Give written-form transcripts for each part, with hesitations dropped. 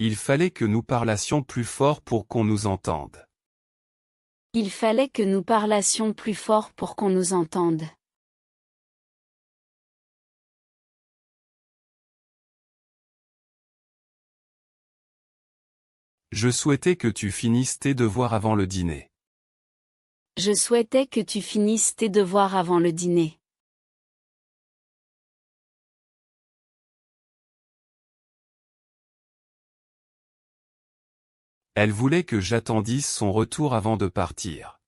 Il fallait que nous parlassions plus fort pour qu'on nous entende. Il fallait que nous parlassions plus fort pour qu'on nous entende. Je souhaitais que tu finisses tes devoirs avant le dîner. Je souhaitais que tu finisses tes devoirs avant le dîner. Elle voulait que j'attendisse son retour avant de partir.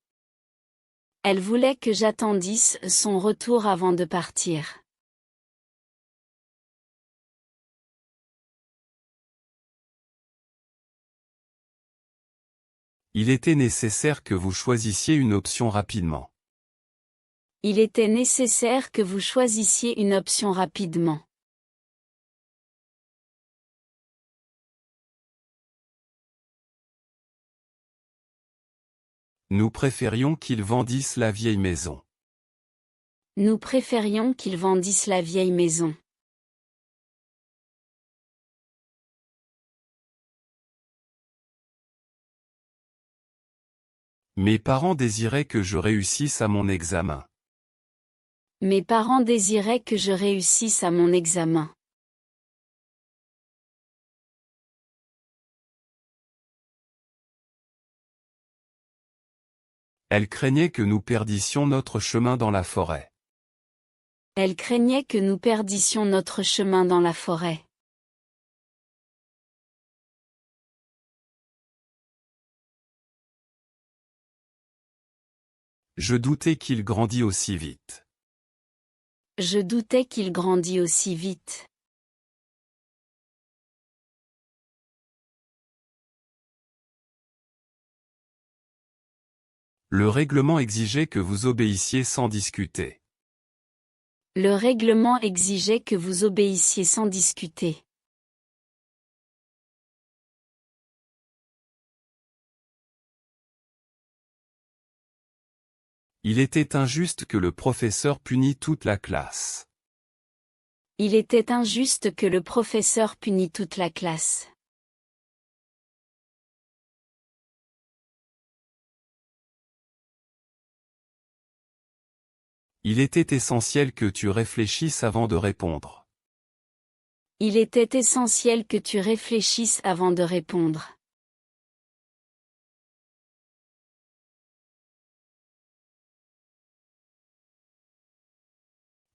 Elle voulait que j'attendisse son retour avant de partir. Il était nécessaire que vous choisissiez une option rapidement. Il était nécessaire que vous choisissiez une option rapidement. Nous préférions qu'ils vendissent la vieille maison. Nous préférions qu'ils vendissent la vieille maison. Mes parents désiraient que je réussisse à mon examen. Mes parents désiraient que je réussisse à mon examen. Elle craignait que nous perdissions notre chemin dans la forêt. Elle craignait que nous perdissions notre chemin dans la forêt. Je doutais qu'il grandît aussi vite. Je doutais qu'il grandît aussi vite. Le règlement exigeait que vous obéissiez sans discuter. Le règlement exigeait que vous obéissiez sans discuter. Il était injuste que le professeur punît toute la classe. Il était injuste que le professeur punît toute la classe. Il était essentiel que tu réfléchisses avant de répondre. Il était essentiel que tu réfléchisses avant de répondre.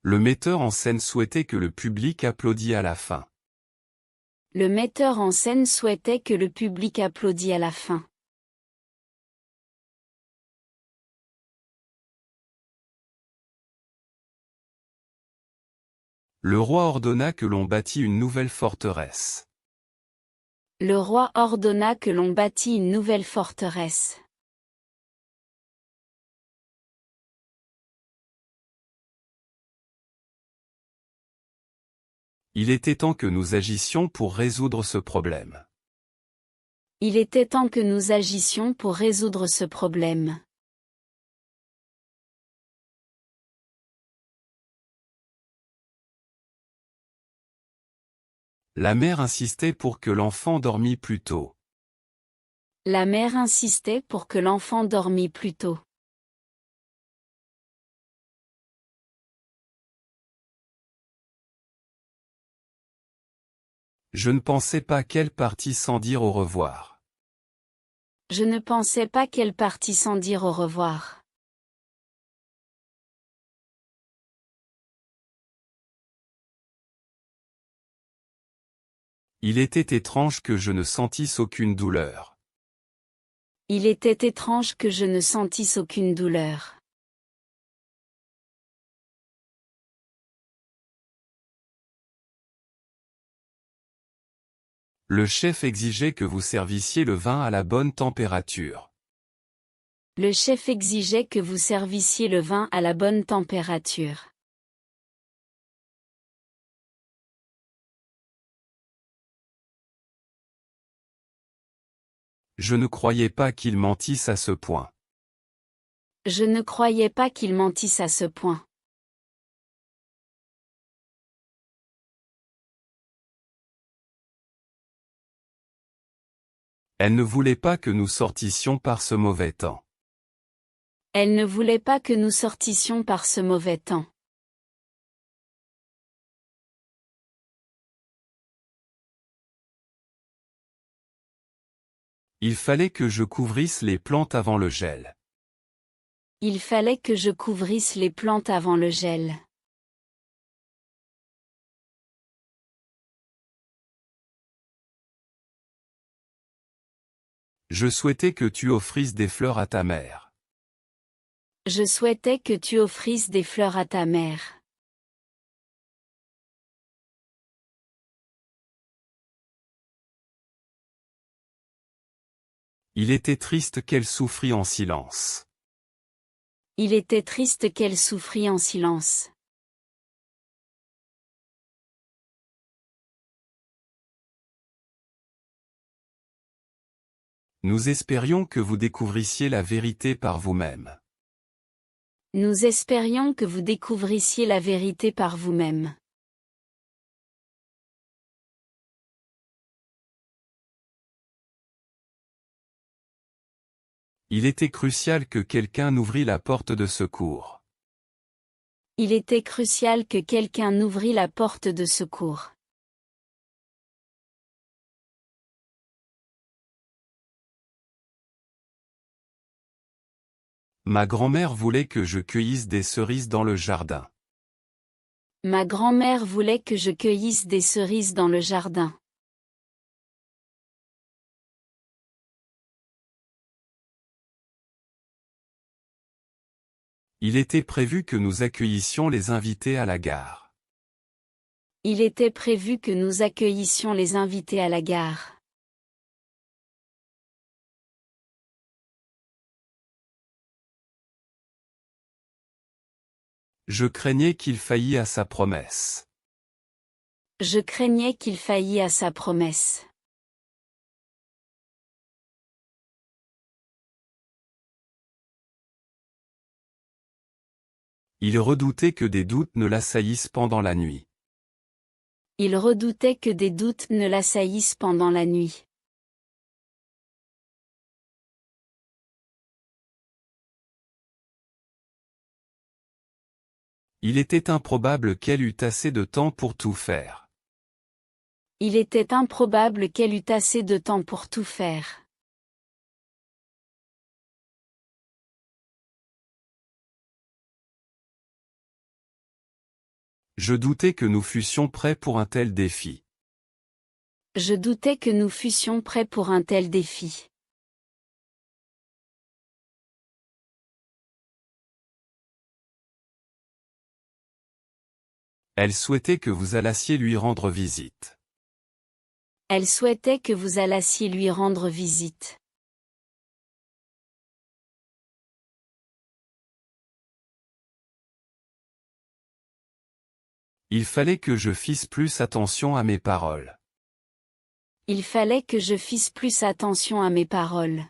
Le metteur en scène souhaitait que le public applaudît à la fin. Le metteur en scène souhaitait que le public applaudît à la fin. Le roi ordonna que l'on bâtît une nouvelle forteresse. Le roi ordonna que l'on bâtît une nouvelle forteresse. Il était temps que nous agissions pour résoudre ce problème. Il était temps que nous agissions pour résoudre ce problème. La mère insistait pour que l'enfant dormît plus tôt. La mère insistait pour que l'enfant dormît plus tôt. Je ne pensais pas qu'elle partît sans dire au revoir. Je ne pensais pas qu'elle partît sans dire au revoir. Il était étrange que je ne sentisse aucune douleur. Il était étrange que je ne sentisse aucune douleur. Le chef exigeait que vous servissiez le vin à la bonne température. Le chef exigeait que vous servissiez le vin à la bonne température. Je ne croyais pas qu'il mentisse à ce point. Je ne croyais pas qu'il mentisse à ce point. Elle ne voulait pas que nous sortissions par ce mauvais temps. Elle ne voulait pas que nous sortissions par ce mauvais temps. Il fallait que je couvrisse les plantes avant le gel. Il fallait que je couvrisse les plantes avant le gel. Je souhaitais que tu offrisses des fleurs à ta mère. Je souhaitais que tu offrisses des fleurs à ta mère. Il était triste qu'elle souffrit en silence. Il était triste qu'elle souffrit en silence. Nous espérions que vous découvrissiez la vérité par vous-même. Nous espérions que vous découvrissiez la vérité par vous-même. Il était crucial que quelqu'un ouvrît la porte de secours. Il était crucial que quelqu'un ouvrît la porte de secours. Ma grand-mère voulait que je cueillisse des cerises dans le jardin. Ma grand-mère voulait que je cueillisse des cerises dans le jardin. Il était prévu que nous accueillissions les invités à la gare. Il était prévu que nous accueillissions les invités à la gare. Je craignais qu'il faillît à sa promesse. Je craignais qu'il faillît à sa promesse. Il redoutait que des doutes ne l'assaillissent pendant la nuit. Il redoutait que des doutes ne l'assaillissent pendant la nuit. Il était improbable qu'elle eût assez de temps pour tout faire. Il était improbable qu'elle eût assez de temps pour tout faire. Je doutais que nous fussions prêts pour un tel défi. Je doutais que nous fussions prêts pour un tel défi. Elle souhaitait que vous allassiez lui rendre visite. Elle souhaitait que vous allassiez lui rendre visite. Il fallait que je fisse plus attention à mes paroles. Il fallait que je fisse plus attention à mes paroles.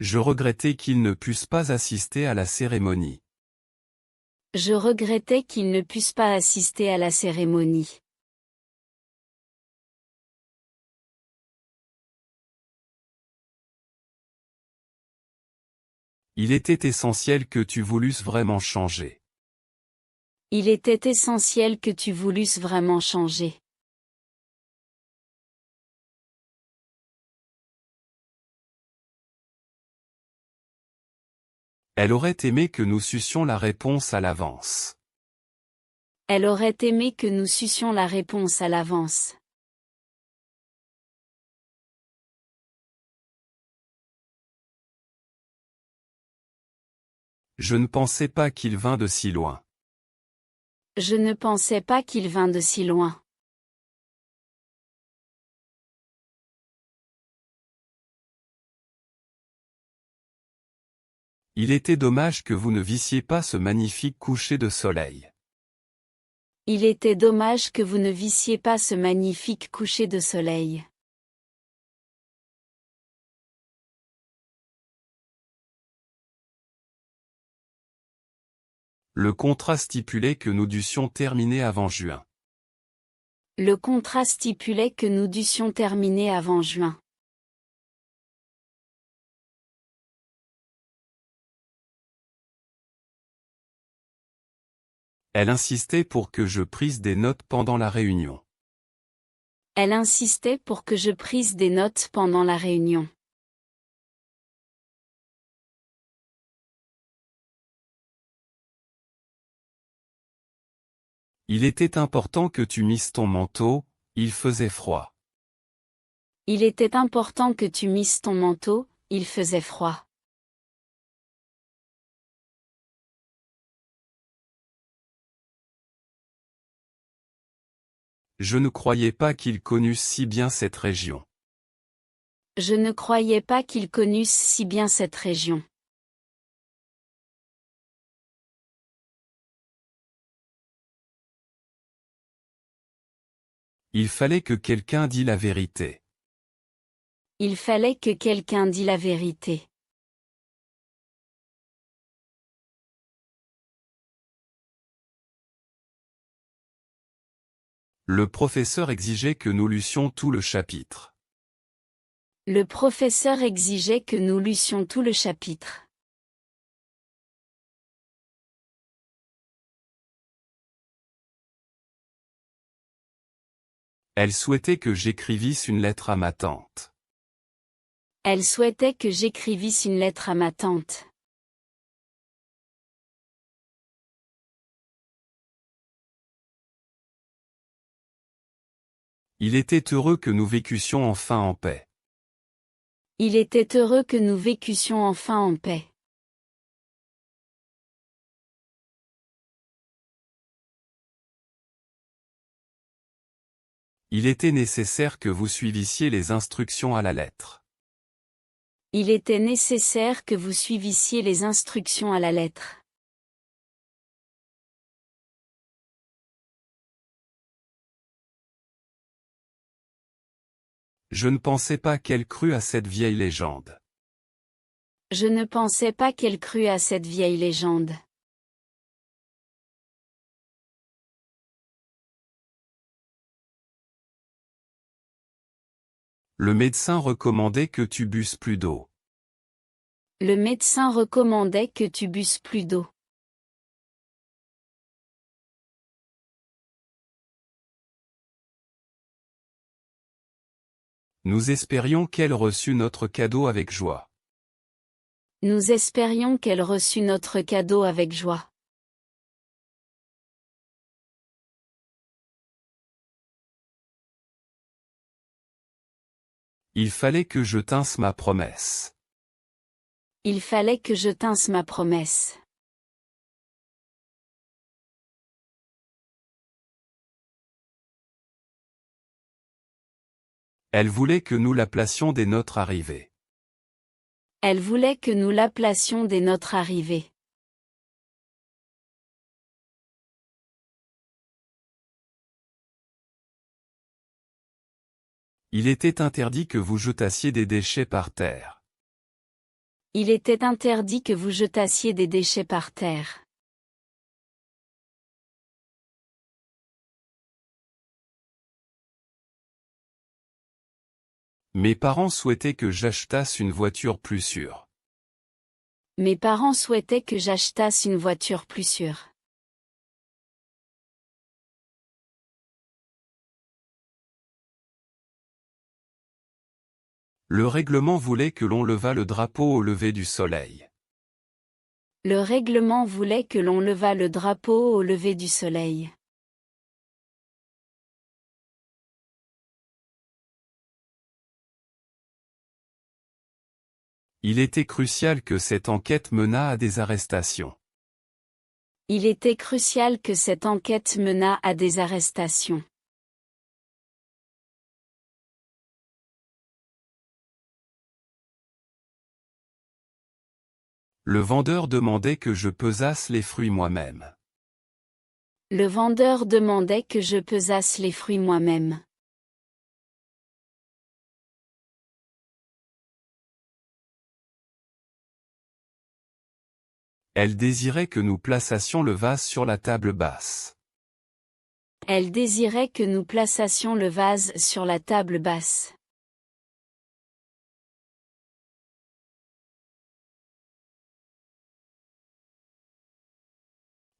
Je regrettais qu'ils ne puissent pas assister à la cérémonie. Je regrettais qu'ils ne puissent pas assister à la cérémonie. Il était essentiel que tu voulusses vraiment changer. Il était essentiel que tu voulusses vraiment changer. Elle aurait aimé que nous sussions la réponse à l'avance. Elle aurait aimé que nous sussions la réponse à l'avance. Je ne pensais pas qu'il vînt de si loin. Je ne pensais pas qu'il vînt de si loin. Il était dommage que vous ne vissiez pas ce magnifique coucher de soleil. Il était dommage que vous ne vissiez pas ce magnifique coucher de soleil. Le contrat stipulait que nous dussions terminer avant juin. Le contrat stipulait que nous dussions terminer avant juin. Elle insistait pour que je prisse des notes pendant la réunion. Elle insistait pour que je prisse des notes pendant la réunion. Il était important que tu misses ton manteau, il faisait froid. Il était important que tu misses ton manteau, il faisait froid. Je ne croyais pas qu'ils connussent si bien cette région. Je ne croyais pas qu'ils connussent si bien cette région. Il fallait que quelqu'un dît la vérité. Il fallait que quelqu'un dît la vérité. Le professeur exigeait que nous lussions tout le chapitre. Le professeur exigeait que nous lussions tout le chapitre. Elle souhaitait que j'écrivisse une lettre à ma tante. Elle souhaitait que j'écrivisse une lettre à ma tante. Il était heureux que nous vécussions enfin en paix. Il était heureux que nous vécussions enfin en paix. Il était nécessaire que vous suivissiez les instructions à la lettre. Il était nécessaire que vous suivissiez les instructions à la lettre. Je ne pensais pas qu'elle crût à cette vieille légende. Je ne pensais pas qu'elle crût à cette vieille légende. Le médecin recommandait que tu busses plus d'eau. Le médecin recommandait que tu busses plus d'eau. Nous espérions qu'elle reçût notre cadeau avec joie. Nous espérions qu'elle reçût notre cadeau avec joie. Il fallait que je tinsse ma promesse. Il fallait que je tinsse ma promesse. Elle voulait que nous la placions dès notre arrivée. Elle voulait que nous la placions dès notre arrivée. Il était interdit que vous jetassiez des déchets par terre. Il était interdit que vous jetassiez des déchets par terre. Mes parents souhaitaient que j'achetasse une voiture plus sûre. Mes parents souhaitaient que j'achetasse une voiture plus sûre. Le règlement voulait que l'on levât le drapeau au lever du soleil. Le règlement voulait que l'on levât le drapeau au lever du soleil. Il était crucial que cette enquête menât à des arrestations. Il était crucial que cette enquête menât à des arrestations. Le vendeur demandait que je pesasse les fruits moi-même. Le vendeur demandait que je pesasse les fruits moi-même. Elle désirait que nous plaçassions le vase sur la table basse. Elle désirait que nous plaçassions le vase sur la table basse.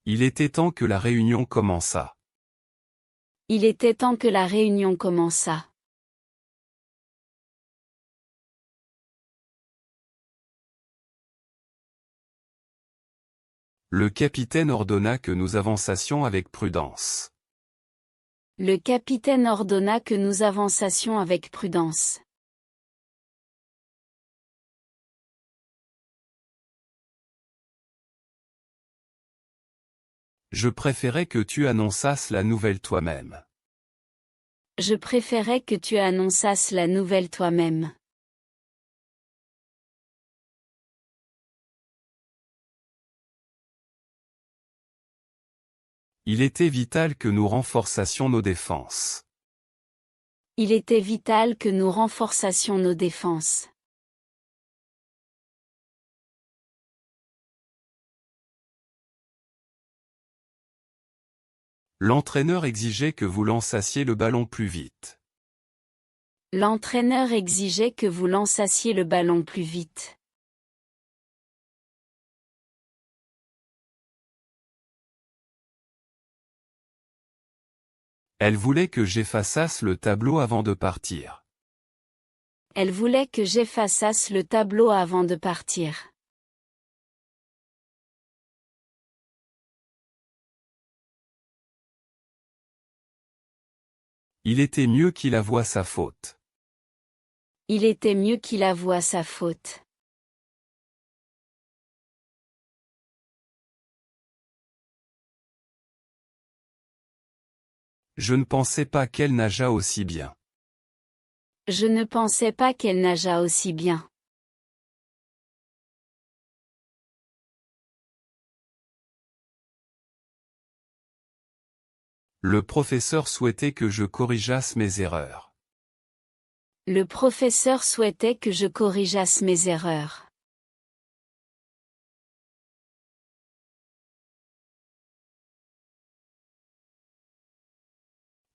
Il était temps que la réunion commençât. Il était temps que la réunion commençât. Le capitaine ordonna que nous avançassions avec prudence. Le capitaine ordonna que nous avançassions avec prudence. Je préférais que tu annonçasses la nouvelle toi-même. Je préférais que tu annonçasses la nouvelle toi-même. Il était vital que nous renforçassions nos défenses. Il était vital que nous renforçassions nos défenses. L'entraîneur exigeait que vous lançassiez le ballon plus vite. L'entraîneur exigeait que vous lançassiez le ballon plus vite. Elle voulait que j'effaçasse le tableau avant de partir. Elle voulait que j'effaçasse le tableau avant de partir. Il était mieux qu'il avoue sa faute. Il était mieux qu'il avoue sa faute. Je ne pensais pas qu'elle nageât aussi bien. Je ne pensais pas qu'elle nageât aussi bien. Le professeur souhaitait que je corrigeasse mes erreurs. Le professeur souhaitait que je corrigeasse mes erreurs.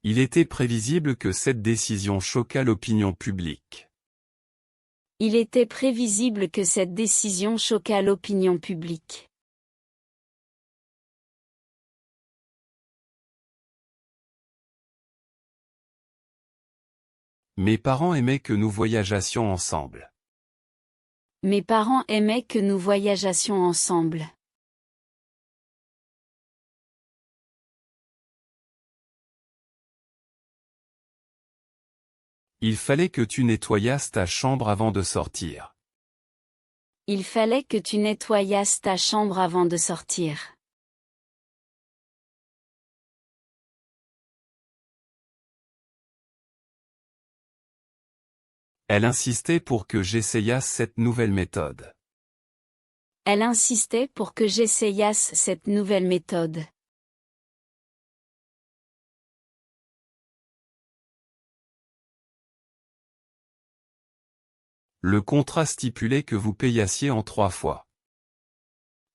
Il était prévisible que cette décision choquât l'opinion publique. Il était prévisible que cette décision choquât l'opinion publique. Mes parents aimaient que nous voyageassions ensemble. Mes parents aimaient que nous voyageassions ensemble. Il fallait que tu nettoyasses ta chambre avant de sortir. Il fallait que tu nettoyasses ta chambre avant de sortir. Elle insistait pour que j'essayasse cette nouvelle méthode. Elle insistait pour que j'essayasse cette nouvelle méthode. Le contrat stipulait que vous payassiez en 3 fois.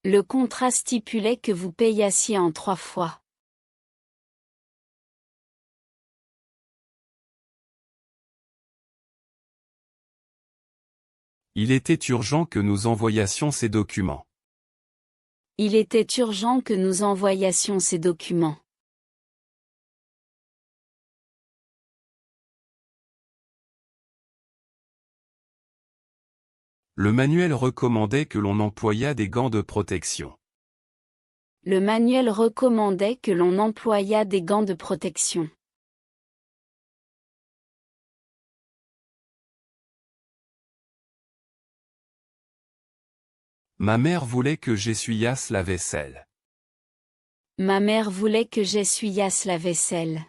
Le contrat stipulait que vous payassiez en 3 fois. Il était urgent que nous envoyassions ces documents. Il était urgent que nous envoyassions ces documents. Le manuel recommandait que l'on employât des gants de protection. Le manuel recommandait que l'on employât des gants de protection. Ma mère voulait que j'essuyasse la vaisselle. Ma mère voulait que j'essuyasse la vaisselle.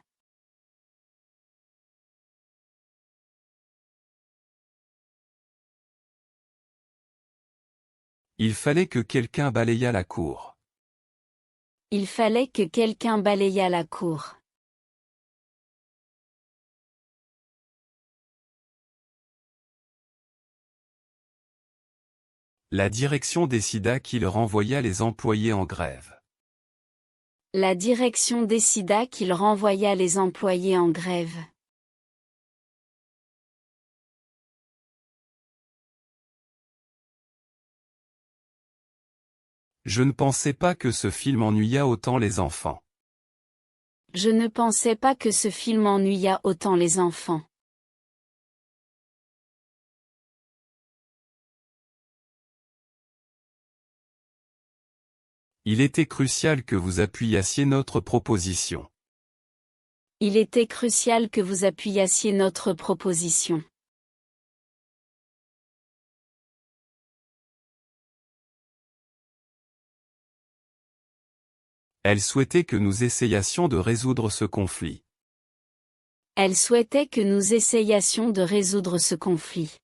Il fallait que quelqu'un balayât la cour. Il fallait que quelqu'un balayât la cour. La direction décida qu'il renvoya les employés en grève. La direction décida qu'il renvoya les employés en grève. Je ne pensais pas que ce film ennuya autant les enfants. Je ne pensais pas que ce film ennuya autant les enfants. Il était crucial que vous appuyassiez notre proposition. Il était crucial que vous appuyassiez notre proposition. Elle souhaitait que nous essayassions de résoudre ce conflit. Elle souhaitait que nous essayassions de résoudre ce conflit.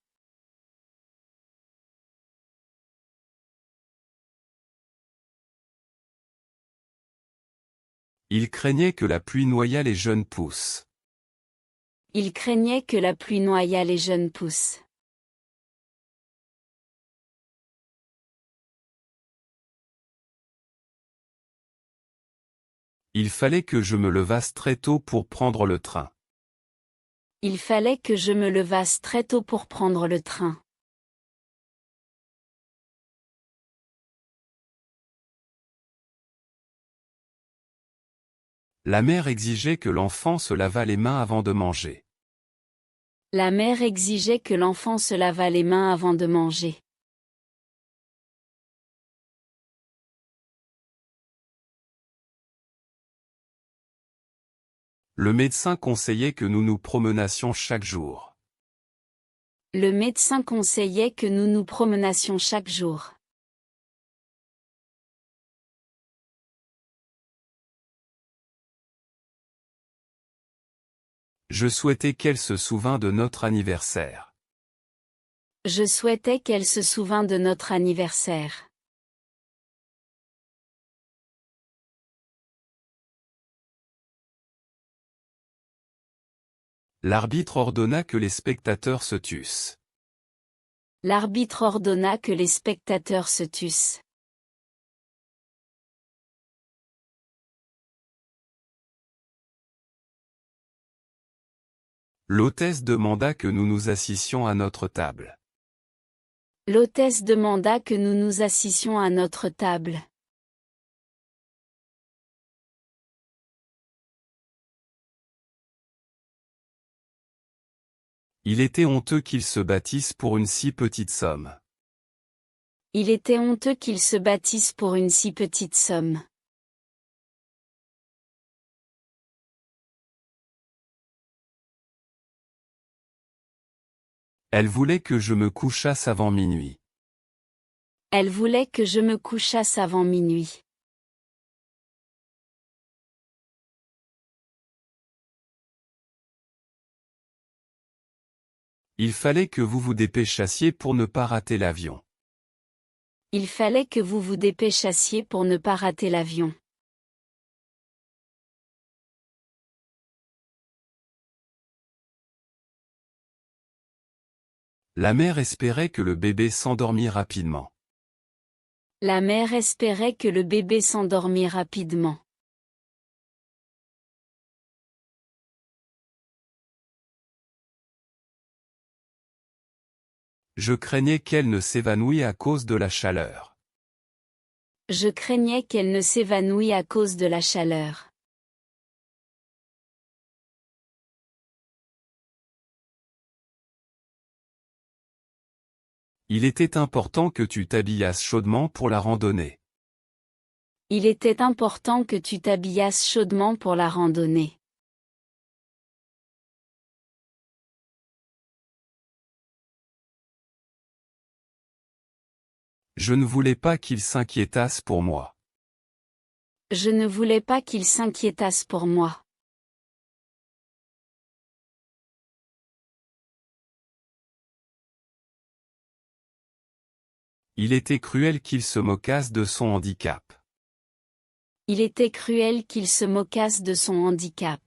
Il craignait que la pluie noyât les jeunes pousses. Il craignait que la pluie noyât les jeunes pousses. Il fallait que je me levasse très tôt pour prendre le train. Il fallait que je me levasse très tôt pour prendre le train. La mère exigeait que l'enfant se lavât les mains avant de manger. La mère exigeait que l'enfant se lavât les mains avant de manger. Le médecin conseillait que nous nous promenassions chaque jour. Le médecin conseillait que nous nous promenassions chaque jour. Je souhaitais qu'elle se souvînt de notre anniversaire. Je souhaitais qu'elle se souvînt de notre anniversaire. L'arbitre ordonna que les spectateurs se tussent. L'arbitre ordonna que les spectateurs se tussent. L'hôtesse demanda que nous nous assissions à notre table. L'hôtesse demanda que nous nous assissions à notre table. Il était honteux qu'ils se bâtissent pour une si petite somme. Il était honteux qu'ils se bâtissent pour une si petite somme. Elle voulait que je me couchasse avant minuit. Elle voulait que je me couchasse avant minuit. Il fallait que vous vous dépêchassiez pour ne pas rater l'avion. Il fallait que vous vous dépêchassiez pour ne pas rater l'avion. La mère espérait que le bébé s'endormît rapidement. La mère espérait que le bébé s'endormît rapidement. Je craignais qu'elle ne s'évanouît à cause de la chaleur. Je craignais qu'elle ne s'évanouît à cause de la chaleur. Il était important que tu t'habillasses chaudement pour la randonnée. Il était important que tu t'habillasses chaudement pour la randonnée. Je ne voulais pas qu'ils s'inquiétassent pour moi. Je ne voulais pas qu'il s'inquiétasse pour moi. Il était cruel qu'ils se moquassent de son handicap. Il était cruel qu'il se moquasse de son handicap.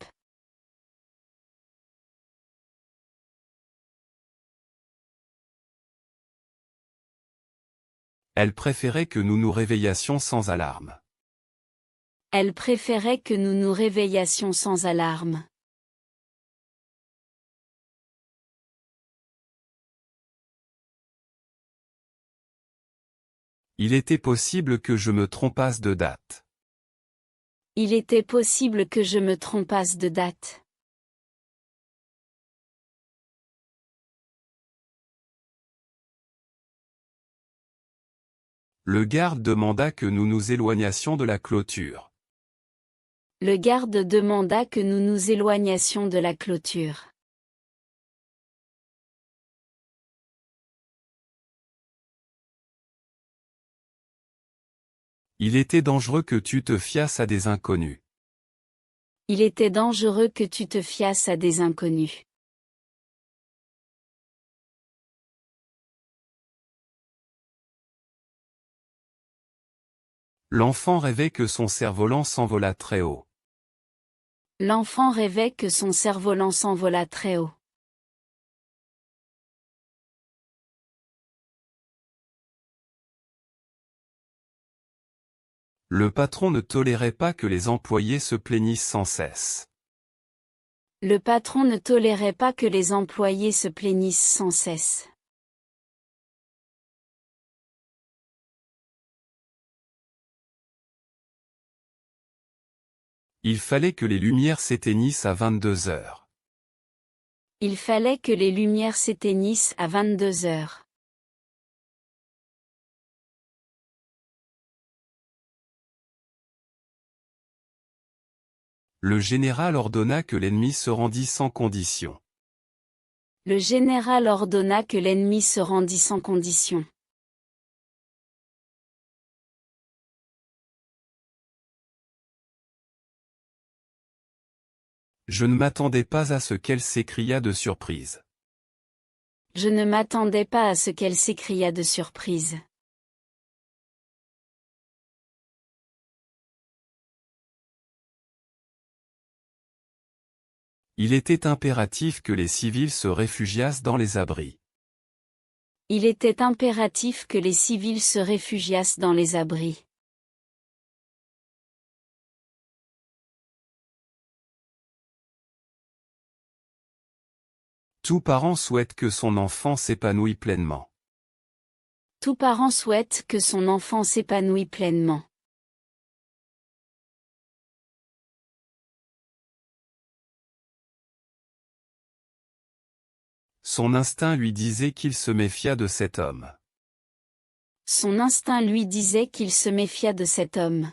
Elle préférait que nous nous réveillassions sans alarme. Elle préférait que nous nous réveillassions sans alarme. Il était possible que je me trompasse de date. Il était possible que je me trompasse de date. Le garde demanda que nous nous éloignassions de la clôture. Le garde demanda que nous nous éloignassions de la clôture. Il était dangereux que tu te fiasses à des inconnus. Il était dangereux que tu te fiasses à des inconnus. L'enfant rêvait que son cerf-volant s'envolât très haut. L'enfant rêvait que son cerf-volant s'envolât très haut. Le patron ne tolérait pas que les employés se plaignissent sans cesse. Le patron ne tolérait pas que les employés se plaignissent sans cesse. Il fallait que les lumières s'éteignissent à 22 heures. Il fallait que les lumières s'éteignissent à 22 heures. Le général ordonna que l'ennemi se rendît sans condition. Le général ordonna que l'ennemi se rendît sans condition. Je ne m'attendais pas à ce qu'elle s'écria de surprise. Je ne m'attendais pas à ce qu'elle s'écria de surprise. Il était impératif que les civils se réfugiassent dans les abris. Il était impératif que les civils se réfugiassent dans les abris. Tout parent souhaite que son enfant s'épanouisse pleinement. Tout parent souhaite que son enfant s'épanouisse pleinement. Son instinct lui disait qu'il se méfiât de cet homme. Son instinct lui disait qu'il se méfiât de cet homme.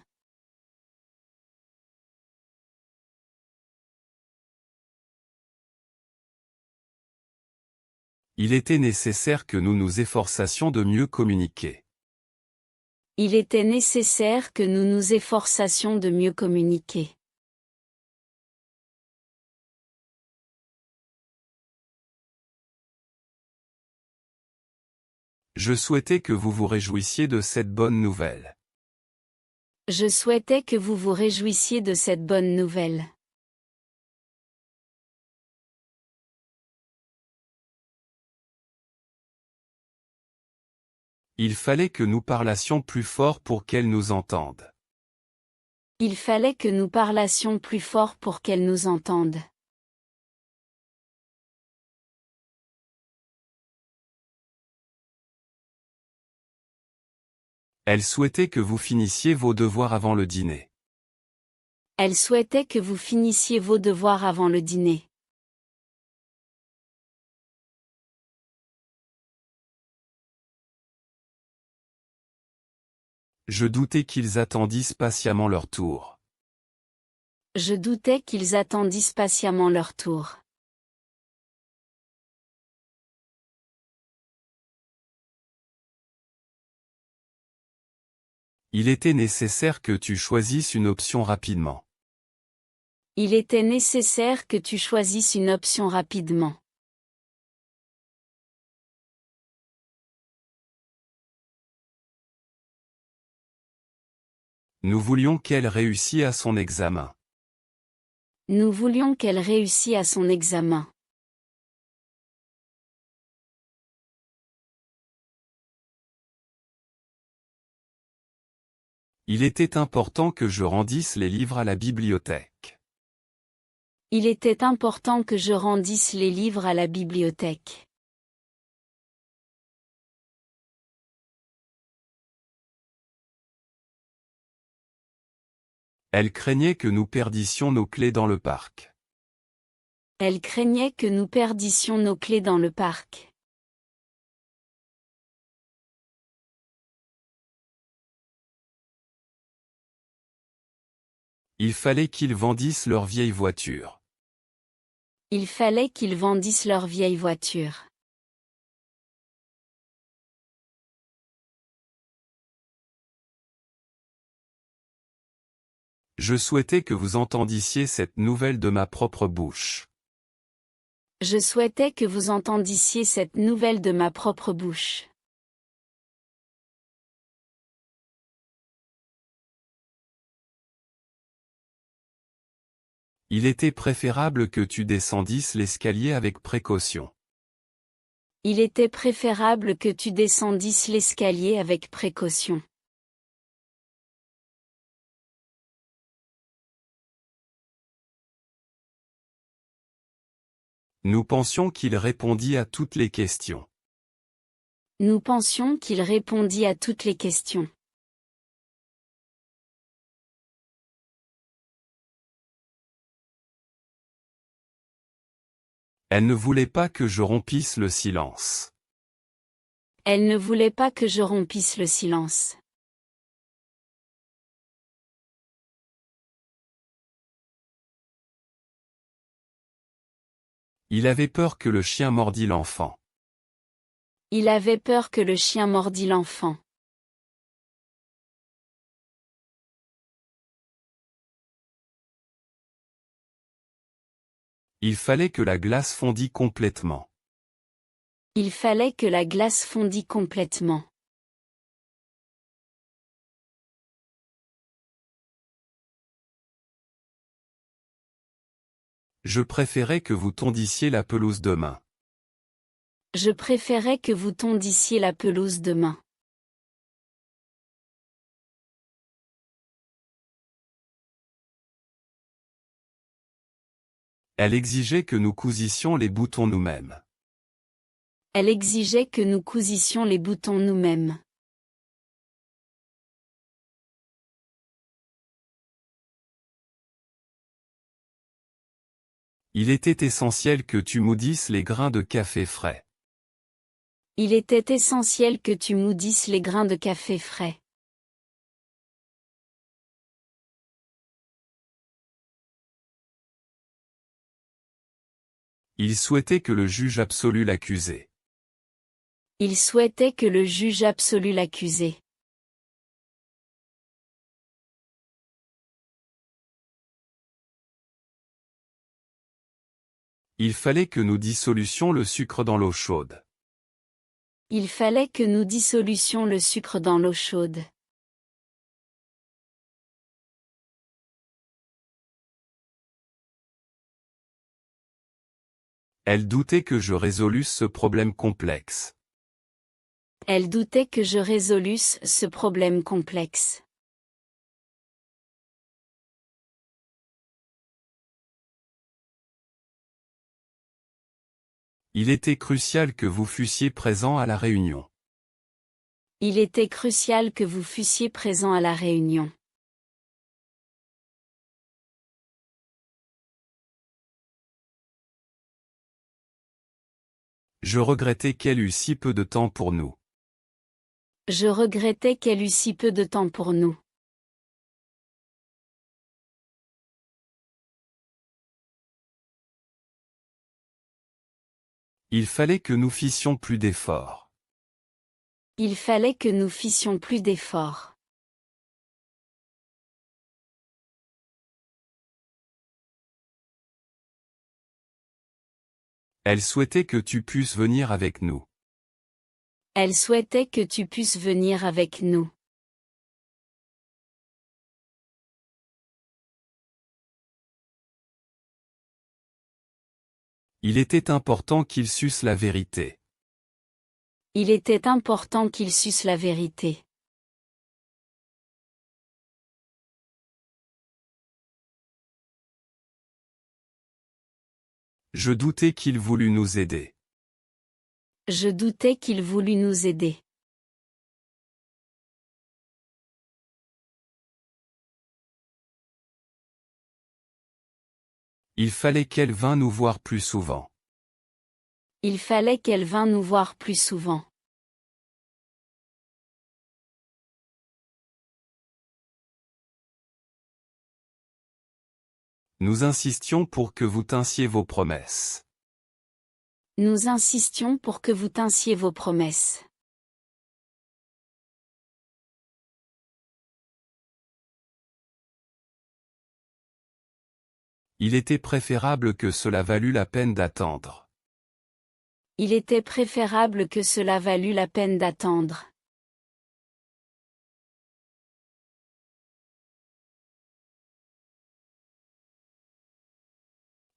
Il était nécessaire que nous nous efforçassions de mieux communiquer. Il était nécessaire que nous nous efforçassions de mieux communiquer. Je souhaitais que vous vous réjouissiez de cette bonne nouvelle. Je souhaitais que vous vous réjouissiez de cette bonne nouvelle. Il fallait que nous parlassions plus fort pour qu'elle nous entende. Il fallait que nous parlassions plus fort pour qu'elle nous entende. Elle souhaitait que vous finissiez vos devoirs avant le dîner. Elle souhaitait que vous finissiez vos devoirs avant le dîner. Je doutais qu'ils attendissent patiemment leur tour. Je doutais qu'ils attendissent patiemment leur tour. Il était nécessaire que tu choisisses une option rapidement. Il était nécessaire que tu choisisses une option rapidement. Nous voulions qu'elle réussisse à son examen. Nous voulions qu'elle réussisse à son examen. Il était important que je rendisse les livres à la bibliothèque. Il était important que je rendisse les livres à la bibliothèque. Elle craignait que nous perdissions nos clés dans le parc. Elle craignait que nous perdissions nos clés dans le parc. Il fallait qu'ils vendissent leur vieille voiture. Il fallait qu'ils vendissent leur vieille voiture. Je souhaitais que vous entendissiez cette nouvelle de ma propre bouche. Je souhaitais que vous entendissiez cette nouvelle de ma propre bouche. Il était préférable que tu descendisses l'escalier avec précaution. Il était préférable que tu descendisses l'escalier avec précaution. Nous pensions qu'il répondit à toutes les questions. Nous pensions qu'il répondit à toutes les questions. Elle ne voulait pas que je rompisse le silence. Elle ne voulait pas que je rompisse le silence. Il avait peur que le chien mordît l'enfant. Il avait peur que le chien mordît l'enfant. Il fallait que la glace fondît complètement. Il fallait que la glace fondît complètement. Je préférais que vous tondissiez la pelouse demain. Je préférais que vous tondissiez la pelouse demain. Elle exigeait que nous cousissions les boutons nous-mêmes. Elle exigeait que nous cousissions les boutons nous-mêmes. Il était essentiel que tu moudisses les grains de café frais. Il était essentiel que tu moudisses les grains de café frais. Il souhaitait que le juge absolue l'accusé. Il souhaitait que le juge absolue l'accusé. Il fallait que nous dissolussions le sucre dans l'eau chaude. Il fallait que nous dissolussions le sucre dans l'eau chaude. Elle doutait que je résolusse ce problème complexe. Elle doutait que je résolusse ce problème complexe. Il était crucial que vous fussiez présent à la réunion. Il était crucial que vous fussiez présent à la réunion. Je regrettais qu'elle eût si peu de temps pour nous. Je regrettais qu'elle eût si peu de temps pour nous. Il fallait que nous fissions plus d'efforts. Il fallait que nous fissions plus d'efforts. Elle souhaitait que tu puisses venir avec nous. Elle souhaitait que tu puisses venir avec nous. Il était important qu'ils sussent la vérité. Il était important qu'ils sussent la vérité. Je doutais qu'il voulût nous aider. Je doutais qu'il voulût nous aider. Il fallait qu'elle vînt nous voir plus souvent. Il fallait qu'elle vînt nous voir plus souvent. Nous insistions pour que vous tinssiez vos promesses. Nous insistions pour que vous tinssiez vos promesses. Il était préférable que cela valût la peine d'attendre. Il était préférable que cela valût la peine d'attendre.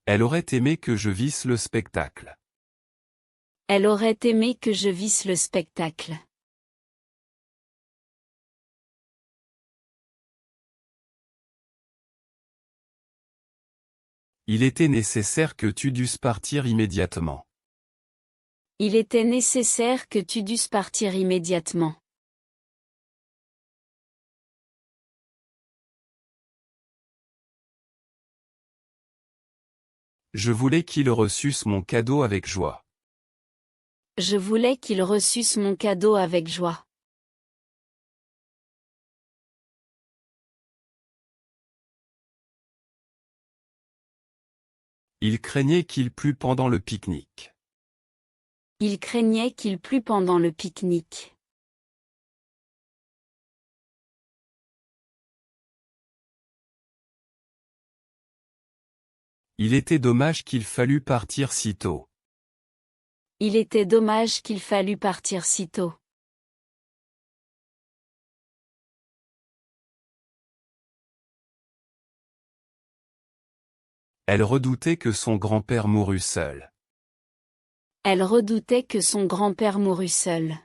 Elle aurait aimé que je visse le spectacle. Elle aurait aimé que je visse le spectacle. Il était nécessaire que tu dusses partir immédiatement. Il était nécessaire que tu dusses partir immédiatement. Je voulais qu'ils reçussent mon cadeau avec joie. Je voulais qu'ils reçussent mon cadeau avec joie. Il craignait qu'il plût pendant le pique-nique. Il craignait qu'il plût pendant le pique-nique. Il était dommage qu'il fallût partir si tôt. Il était dommage qu'il fallût partir si tôt. Elle redoutait que son grand-père mourût seul. Elle redoutait que son grand-père mourût seul.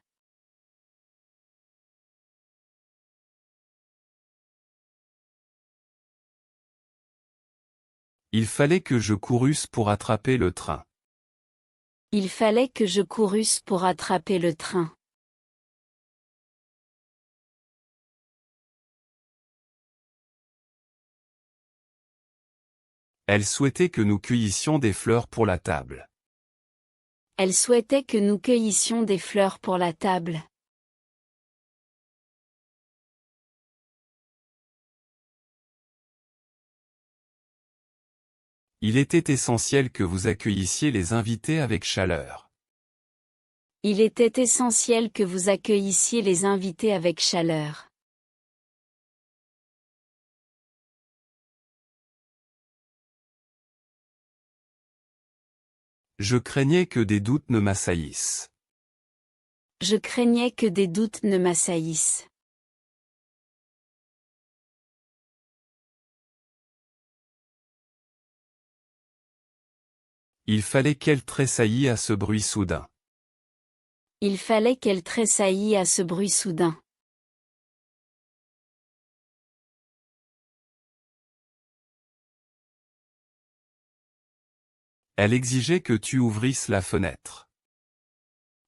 Il fallait que je courusse pour attraper le train. Il fallait que je courusse pour attraper le train. Elle souhaitait que nous cueillissions des fleurs pour la table. Elle souhaitait que nous cueillissions des fleurs pour la table. Il était essentiel que vous accueillissiez les invités avec chaleur. Il était essentiel que vous accueillissiez les invités avec chaleur. Je craignais que des doutes ne m'assaillissent. Je craignais que des doutes ne m'assaillissent. Il fallait qu'elle tressaillît à ce bruit soudain. Il fallait qu'elle tressaillît à ce bruit soudain. Elle exigeait que tu ouvrisses la fenêtre.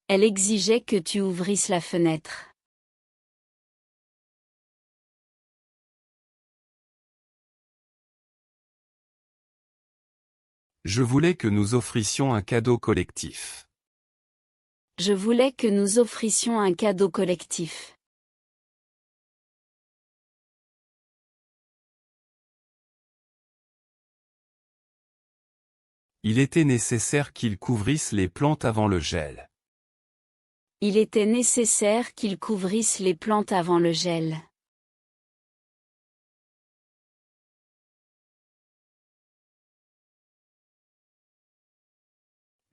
Elle exigeait que tu ouvrisses la fenêtre. Je voulais que nous offrissions un cadeau collectif. Je voulais que nous offrissions un cadeau collectif. Il était nécessaire qu'ils couvrissent les plantes avant le gel. Il était nécessaire qu'ils couvrissent les plantes avant le gel.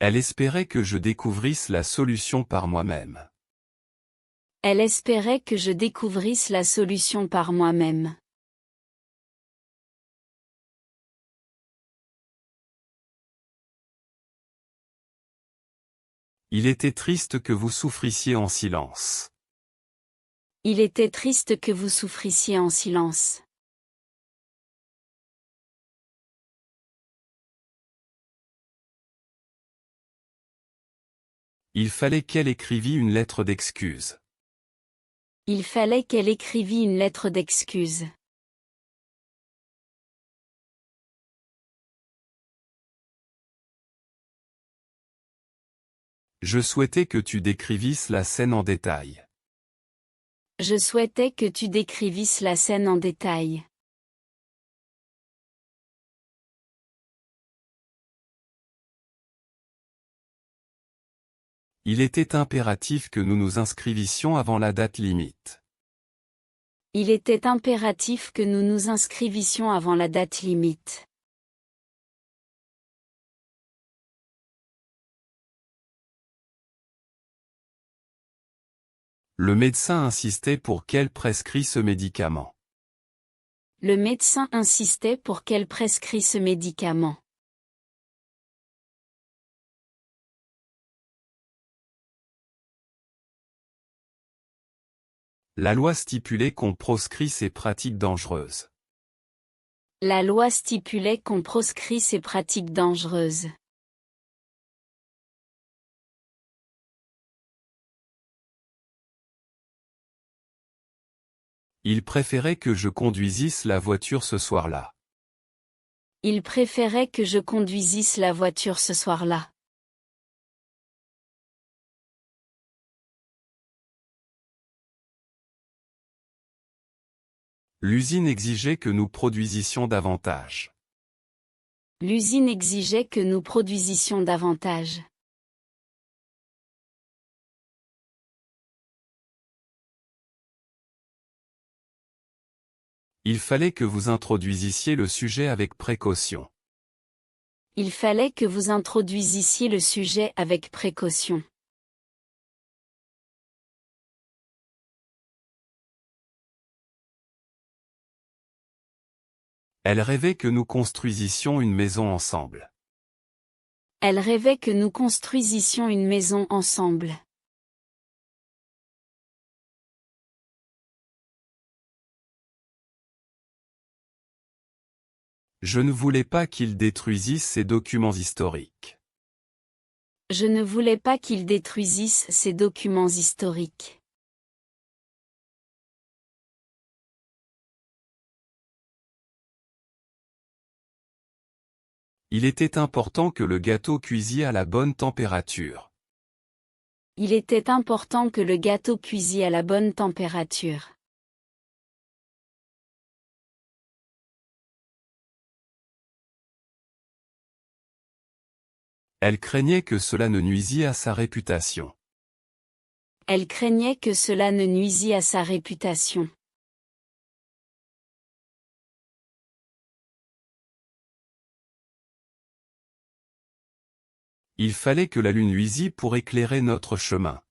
Elle espérait que je découvrisse la solution par moi-même. Elle espérait que je découvrisse la solution par moi-même. Il était triste que vous souffrissiez en silence. Il était triste que vous souffrissiez en silence. Il fallait qu'elle écrivît une lettre d'excuse. Il fallait qu'elle écrivît une lettre d'excuse. Je souhaitais que tu décrivisses la scène en détail. Je souhaitais que tu décrivisses la scène en détail. Il était impératif que nous nous inscrivissions avant la date limite. Il était impératif que nous nous inscrivissions avant la date limite. Le médecin insistait pour qu'elle prescrit ce médicament. Le médecin insistait pour qu'elle prescrit ce médicament. La loi stipulait qu'on proscrit ces pratiques dangereuses. La loi stipulait qu'on proscrit ces pratiques dangereuses. Il préférait que je conduisisse la voiture ce soir-là. Il préférait que je conduisisse la voiture ce soir-là. L'usine exigeait que nous produisissions davantage. L'usine exigeait que nous produisissions davantage. Il fallait que vous introduisissiez le sujet avec précaution. Il fallait que vous introduisissiez le sujet avec précaution. Elle rêvait que nous construisissions une maison ensemble. Elle rêvait que nous construisissions une maison ensemble. Je ne voulais pas qu'il détruisisse ces documents historiques. Je ne voulais pas qu'il détruisisse ces documents historiques. Il était important que le gâteau cuisît à la bonne température. Il était important que le gâteau cuisît à la bonne température. Elle craignait que cela ne nuisît à sa réputation. Elle craignait que cela ne nuisît à sa réputation. Il fallait que la lune luisît pour éclairer notre chemin.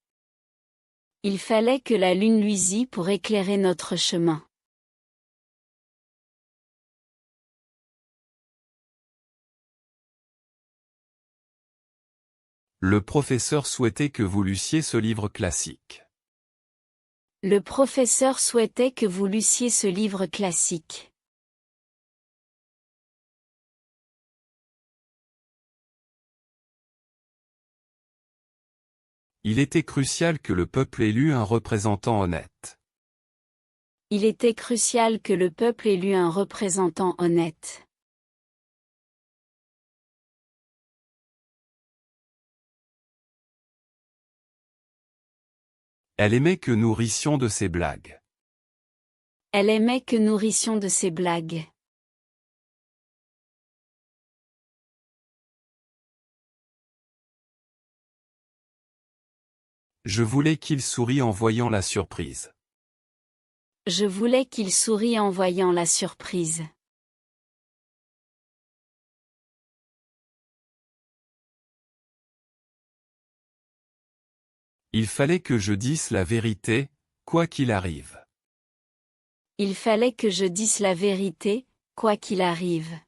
Il fallait que la lune luisît pour éclairer notre chemin. Le professeur souhaitait que vous lussiez ce livre classique. Le professeur souhaitait que vous lussiez ce livre classique. Il était crucial que le peuple élût un représentant honnête. Il était crucial que le peuple élût un représentant honnête. Elle aimait que nous rissions de ses blagues. Elle aimait que nous rissions de ses blagues. Je voulais qu'il sourie en voyant la surprise. Je voulais qu'il sourie en voyant la surprise. Il fallait que je dise la vérité, quoi qu'il arrive. Il fallait que je dise la vérité, quoi qu'il arrive.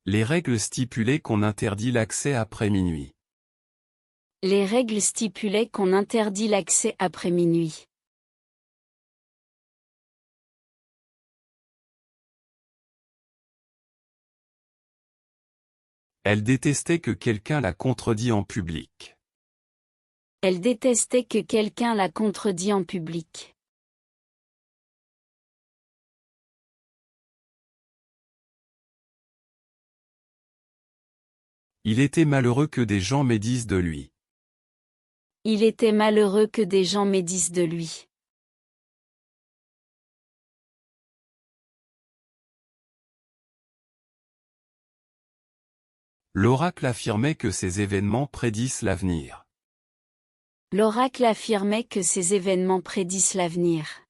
Les règles stipulaient qu'on interdit l'accès après minuit. Les règles stipulaient qu'on interdit l'accès après minuit. Elle détestait que quelqu'un la contredit en public. Elle détestait que quelqu'un la contredit en public. Il était malheureux que des gens médisent de lui. Il était malheureux que des gens médisent de lui. L'oracle affirmait que ces événements prédisent l'avenir. L'oracle affirmait que ces événements prédisent l'avenir.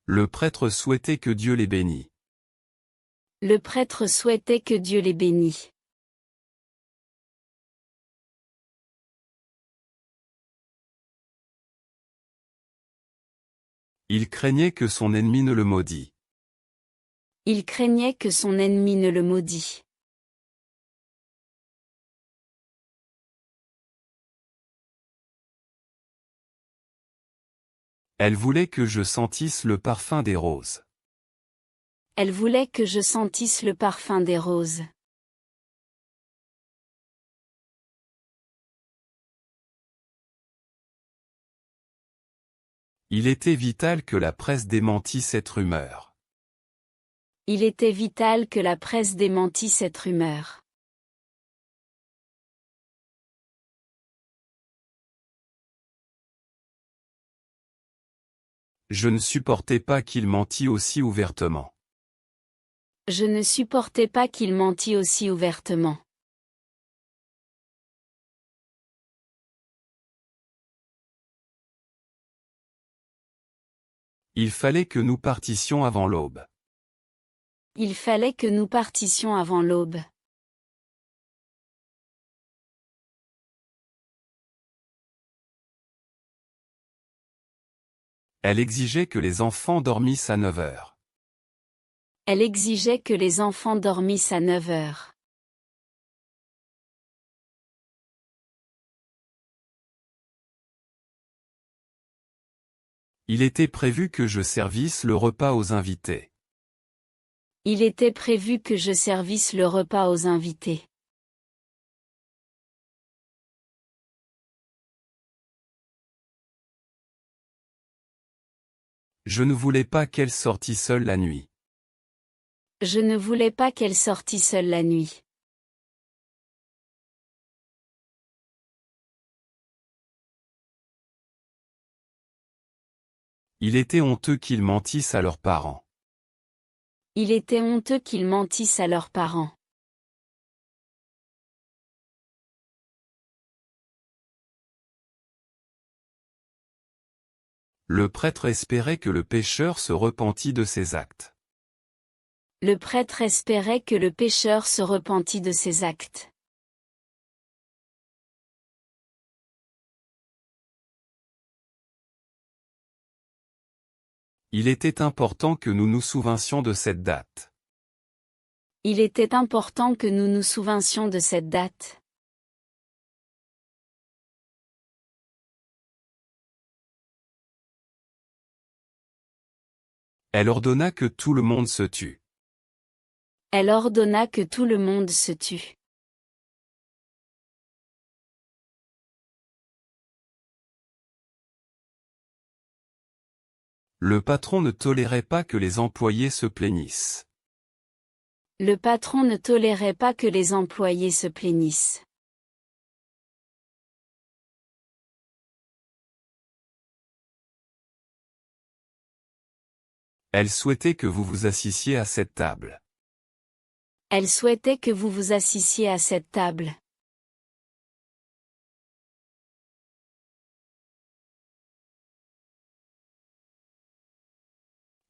Le prêtre souhaitait que Dieu les bénisse. Le prêtre souhaitait que Dieu les bénisse. Il craignait que son ennemi ne le maudit. Il craignait que son ennemi ne le maudit. Elle voulait que je sentisse le parfum des roses. Elle voulait que je sentisse le parfum des roses. Il était vital que la presse démentît cette rumeur. Il était vital que la presse démentît cette rumeur. Je ne supportais pas qu'il mentît aussi ouvertement. Je ne supportais pas qu'il mentît aussi ouvertement. Il fallait que nous partissions avant l'aube. Il fallait que nous partissions avant l'aube. Elle exigeait que les enfants dormissent à 9 heures. Elle exigeait que les enfants dormissent à 9 heures. Il était prévu que je servisse le repas aux invités. Il était prévu que je servisse le repas aux invités. Je ne voulais pas qu'elle sortît seule la nuit. Je ne voulais pas qu'elle sortît seule la nuit. Il était honteux qu'ils mentissent à leurs parents. Il était honteux qu'ils mentissent à leurs parents. Le prêtre espérait que le pécheur se repentît de ses actes. Le prêtre espérait que le pécheur se repentît de ses actes. Il était important que nous nous souvinssions de cette date. Il était important que nous nous souvinssions de cette date. Elle ordonna que tout le monde se tue. Elle ordonna que tout le monde se tue. Le patron ne tolérait pas que les employés se plaignissent. Le patron ne tolérait pas que les employés se plaignissent. Elle souhaitait que vous vous assissiez à cette table. Elle souhaitait que vous vous assissiez à cette table.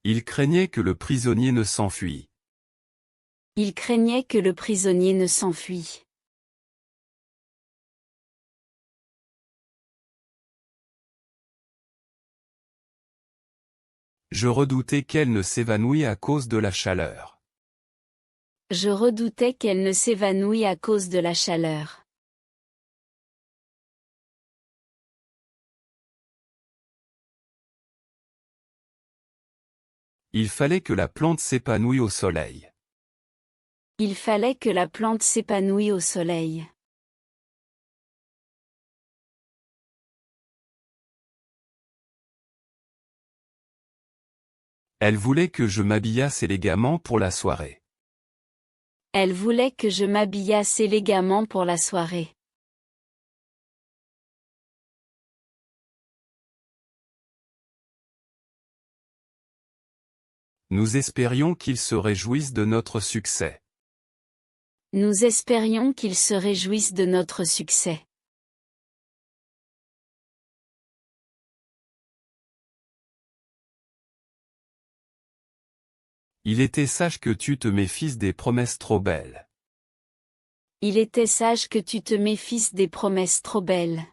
Il craignait que le prisonnier ne s'enfuit. Il craignait que le prisonnier ne s'enfuit. Je redoutais qu'elle ne s'évanouît à cause de la chaleur. Je redoutais qu'elle ne s'évanouît à cause de la chaleur. Il fallait que la plante s'épanouisse au soleil. Il fallait que la plante s'épanouisse au soleil. Elle voulait que je m'habillasse élégamment pour la soirée. Elle voulait que je m'habillasse élégamment pour la soirée. Nous espérions qu'il se réjouisse de notre succès. Nous espérions qu'il se réjouisse de notre succès. Il était sage que tu te méfies des promesses trop belles. Il était sage que tu te méfies des promesses trop belles.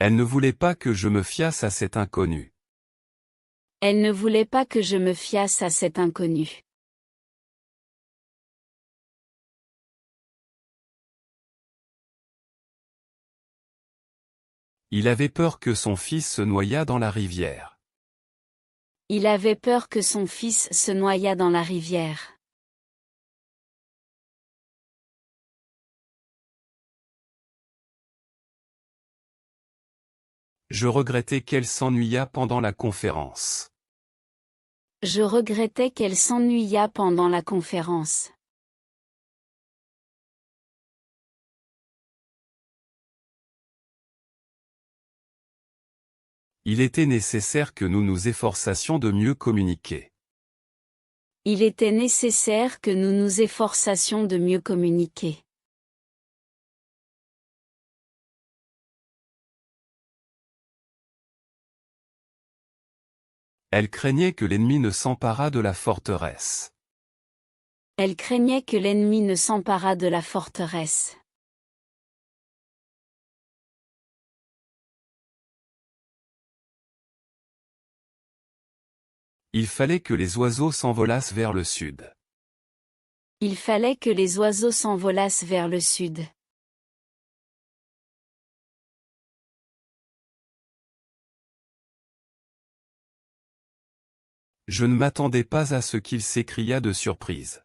Elle ne voulait pas que je me fiasse à cet inconnu. Elle ne voulait pas que je me fiasse à cet inconnu. Il avait peur que son fils se noyât dans la rivière. Il avait peur que son fils se noyât dans la rivière. Je regrettais qu'elle s'ennuyât pendant la conférence. Je regrettais qu'elle s'ennuyât pendant la conférence. Il était nécessaire que nous nous efforçassions de mieux communiquer. Il était nécessaire que nous nous efforçassions de mieux communiquer. Elle craignait que l'ennemi ne s'emparât de la forteresse. Elle craignait que l'ennemi ne s'emparât de la forteresse. Il fallait que les oiseaux s'envolassent vers le sud. Il fallait que les oiseaux s'envolassent vers le sud. Je ne m'attendais pas à ce qu'il s'écria de surprise.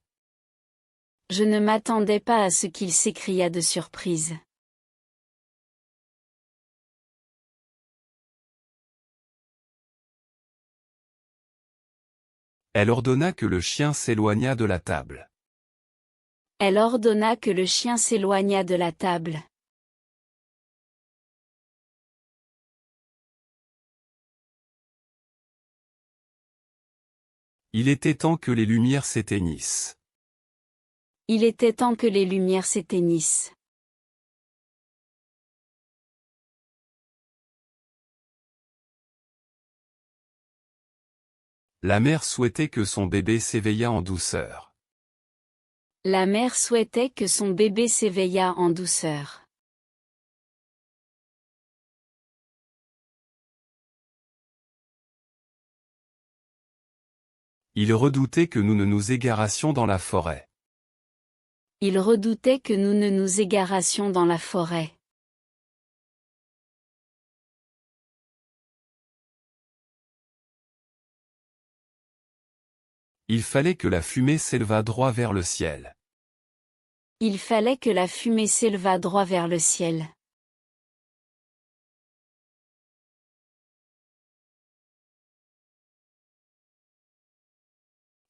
Je ne m'attendais pas à ce qu'il s'écria de surprise. Elle ordonna que le chien s'éloignât de la table. Elle ordonna que le chien s'éloignât de la table. Il était temps que les lumières s'éteignissent. Il était temps que les lumières s'éteignissent. La mère souhaitait que son bébé s'éveillât en douceur. La mère souhaitait que son bébé s'éveillât en douceur. Il redoutait que nous ne nous égarassions dans la forêt. Il redoutait que nous ne nous égarassions dans la forêt. Il fallait que la fumée s'élevât droit vers le ciel. Il fallait que la fumée s'élevât droit vers le ciel.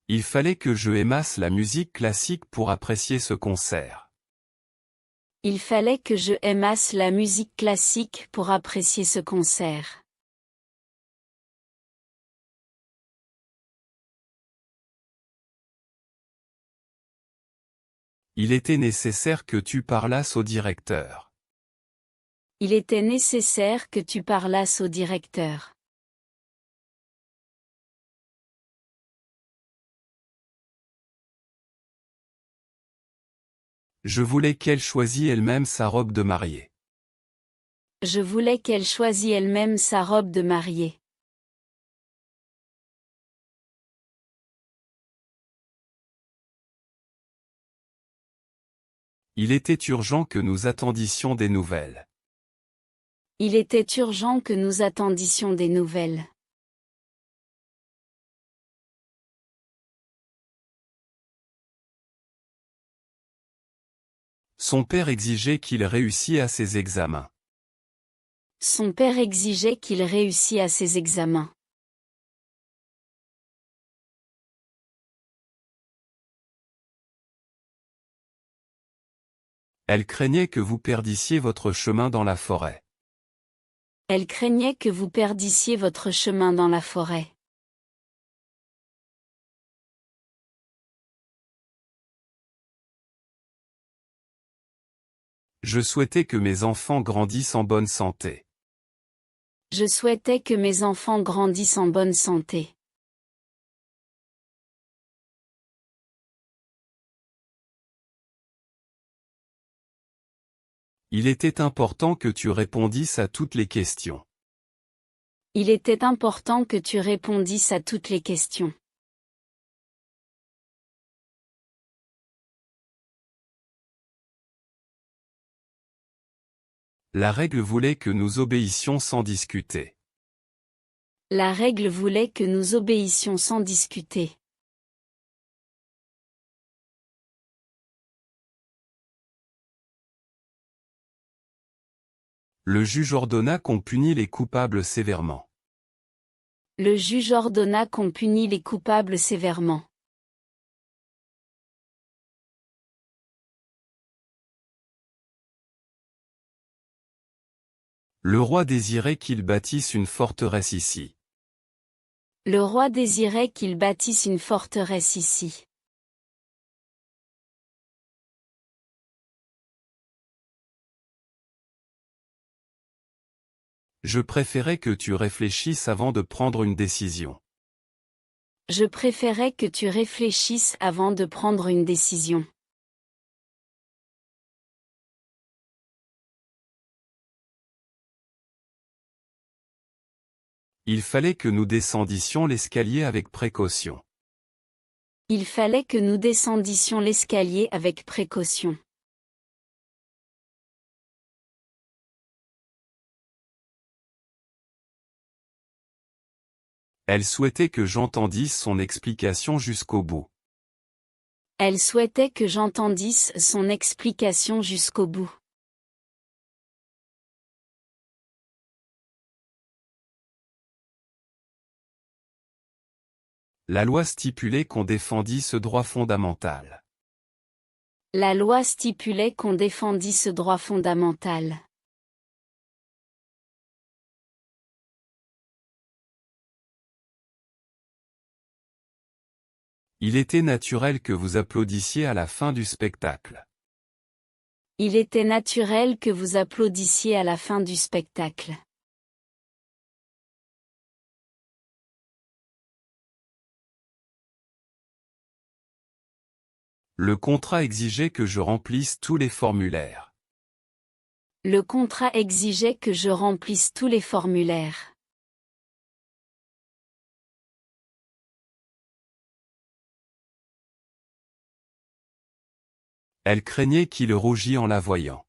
Il fallait que je aimasse la musique classique pour apprécier ce concert. Il fallait que je aimasse la musique classique pour apprécier ce concert. Il était nécessaire que tu parlasses au directeur. Il était nécessaire que tu parlasses au directeur. Je voulais qu'elle choisît elle-même sa robe de mariée. Je voulais qu'elle choisît elle-même sa robe de mariée. Il était urgent que nous attendissions des nouvelles. Il était urgent que nous attendissions des nouvelles. Son père exigeait qu'il réussît à ses examens. Son père exigeait qu'il réussît à ses examens. Elle craignait que vous perdissiez votre chemin dans la forêt. Elle craignait que vous perdissiez votre chemin dans la forêt. Je souhaitais que mes enfants grandissent en bonne santé. Je souhaitais que mes enfants grandissent en bonne santé. Il était important que tu répondisses à toutes les questions. Il était important que tu répondisses à toutes les questions. La règle voulait que nous obéissions sans discuter. La règle voulait que nous obéissions sans discuter. Le juge ordonna qu'on punit les coupables sévèrement. Le juge ordonna qu'on punit les coupables sévèrement. Le roi désirait qu'il bâtisse une forteresse ici. Le roi désirait qu'il bâtisse une forteresse ici. Je préférais que tu réfléchisses avant de prendre une décision. Je préférais que tu réfléchisses avant de prendre une décision. Il fallait que nous descendissions l'escalier avec précaution. Il fallait que nous descendissions l'escalier avec précaution. Elle souhaitait que j'entendisse son explication jusqu'au bout. Elle souhaitait que j'entendisse son explication jusqu'au bout. La loi stipulait qu'on défendit ce droit fondamental. La loi stipulait qu'on défendit ce droit fondamental. Il était naturel que vous applaudissiez à la fin du spectacle. Il était naturel que vous applaudissiez à la fin du spectacle. Le contrat exigeait que je remplisse tous les formulaires. Le contrat exigeait que je remplisse tous les formulaires. Elle craignait qu'il rougît en la voyant.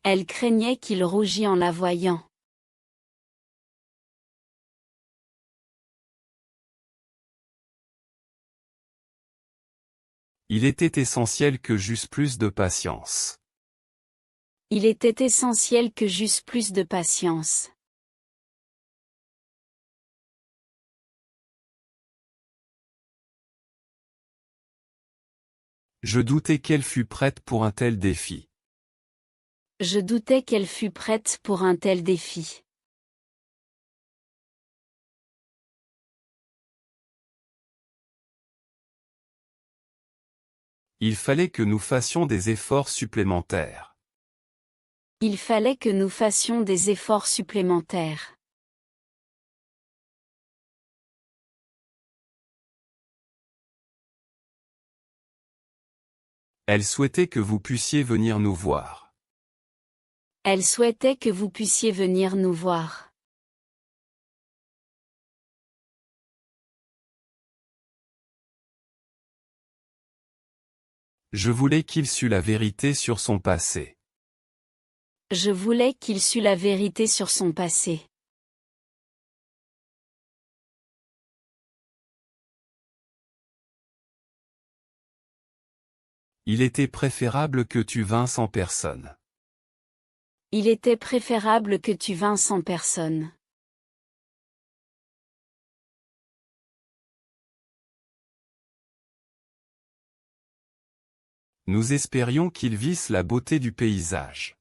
Elle craignait qu'il rougît en la voyant. Il était essentiel que j'eusse plus de patience. Il était essentiel que j'eusse plus de patience. Je doutais qu'elle fût prête pour un tel défi. Je doutais qu'elle fût prête pour un tel défi. Il fallait que nous fassions des efforts supplémentaires. Il fallait que nous fassions des efforts supplémentaires. Elle souhaitait que vous puissiez venir nous voir. Elle souhaitait que vous puissiez venir nous voir. Je voulais qu'il sût la vérité sur son passé. Je voulais qu'il sût la vérité sur son passé. Il était préférable que tu vinsses en personne. Il était préférable que tu vinsses en personne. Nous espérions qu'ils vissent la beauté du paysage.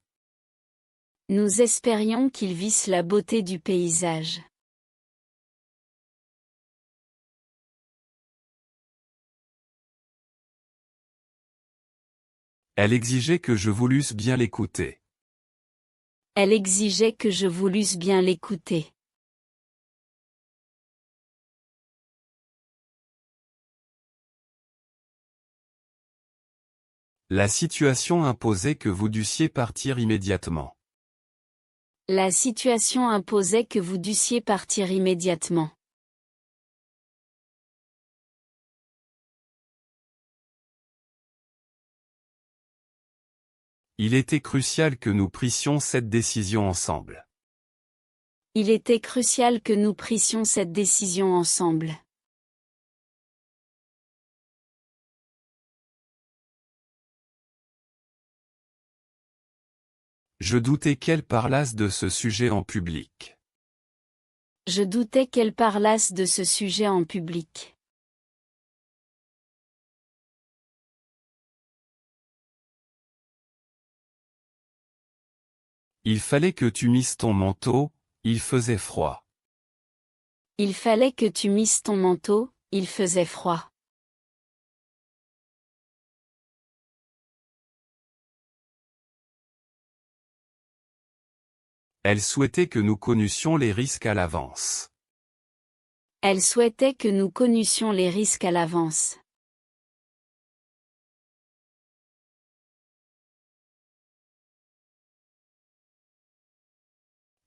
Nous espérions qu'ils vissent la beauté du paysage. Elle exigeait que je voulusse bien l'écouter. Elle exigeait que je voulusse bien l'écouter. La situation imposait que vous dussiez partir immédiatement. La situation imposait que vous dussiez partir immédiatement. Il était crucial que nous prissions cette décision ensemble. Il était crucial que nous prissions cette décision ensemble. Je doutais qu'elles parlassent de ce sujet en public. Je doutais qu'elles parlassent de ce sujet en public. Il fallait que tu misses ton manteau, il faisait froid. Il fallait que tu misses ton manteau, il faisait froid. Elle souhaitait que nous connussions les risques à l'avance. Elle souhaitait que nous connussions les risques à l'avance.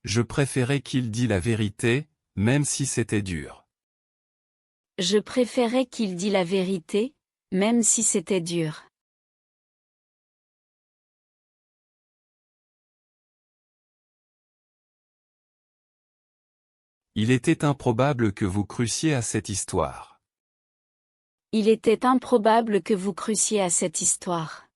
Je préférais qu'il dît la vérité, même si c'était dur. Je préférais qu'il dît la vérité, même si c'était dur. Il était improbable que vous crussiez à cette histoire. Il était improbable que vous crussiez à cette histoire.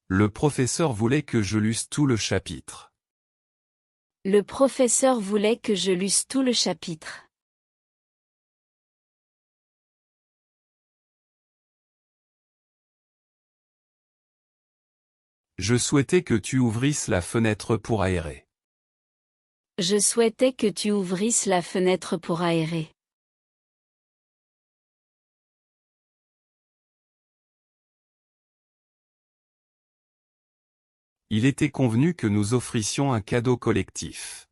Le professeur voulait que je lusse tout le chapitre. Le professeur voulait que je lusse tout le chapitre. Je souhaitais que tu ouvrisses la fenêtre pour aérer. Je souhaitais que tu ouvrisses la fenêtre pour aérer. Il était convenu que nous offrissions un cadeau collectif.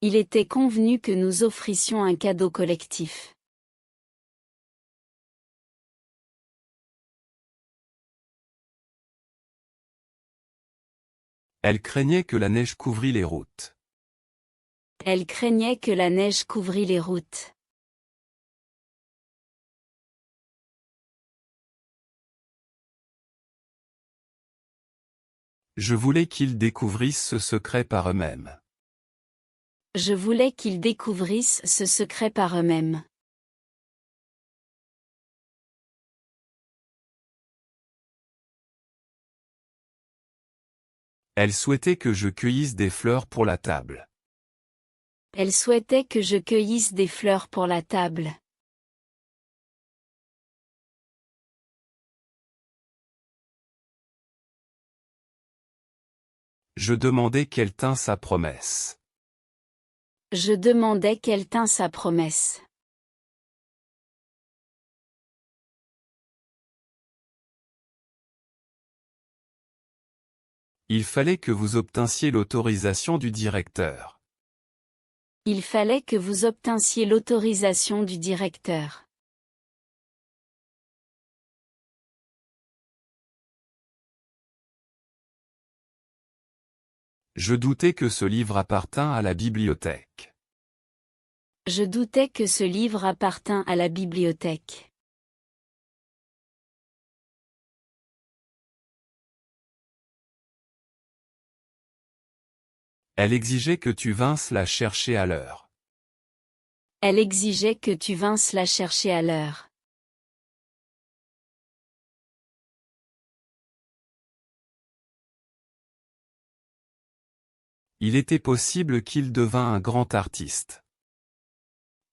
Il était convenu que nous offrissions un cadeau collectif. Elle craignait que la neige couvrît les routes. Elle craignait que la neige couvrît les routes. Je voulais qu'ils découvrissent ce secret par eux-mêmes. Je voulais qu'ils découvrissent ce secret par eux-mêmes. Elle souhaitait que je cueillisse des fleurs pour la table. Elle souhaitait que je cueillisse des fleurs pour la table. Je demandais qu'elle tînt sa promesse. Je demandais qu'elle tînt sa promesse. Il fallait que vous obtinssiez l'autorisation du directeur. Il fallait que vous obtinssiez l'autorisation du directeur. Je doutais que ce livre appartint à la bibliothèque. Je doutais que ce livre appartint à la bibliothèque. Elle exigeait que tu vinsses la chercher à l'heure. Elle exigeait que tu vinsses la chercher à l'heure. Il était possible qu'il devint un grand artiste.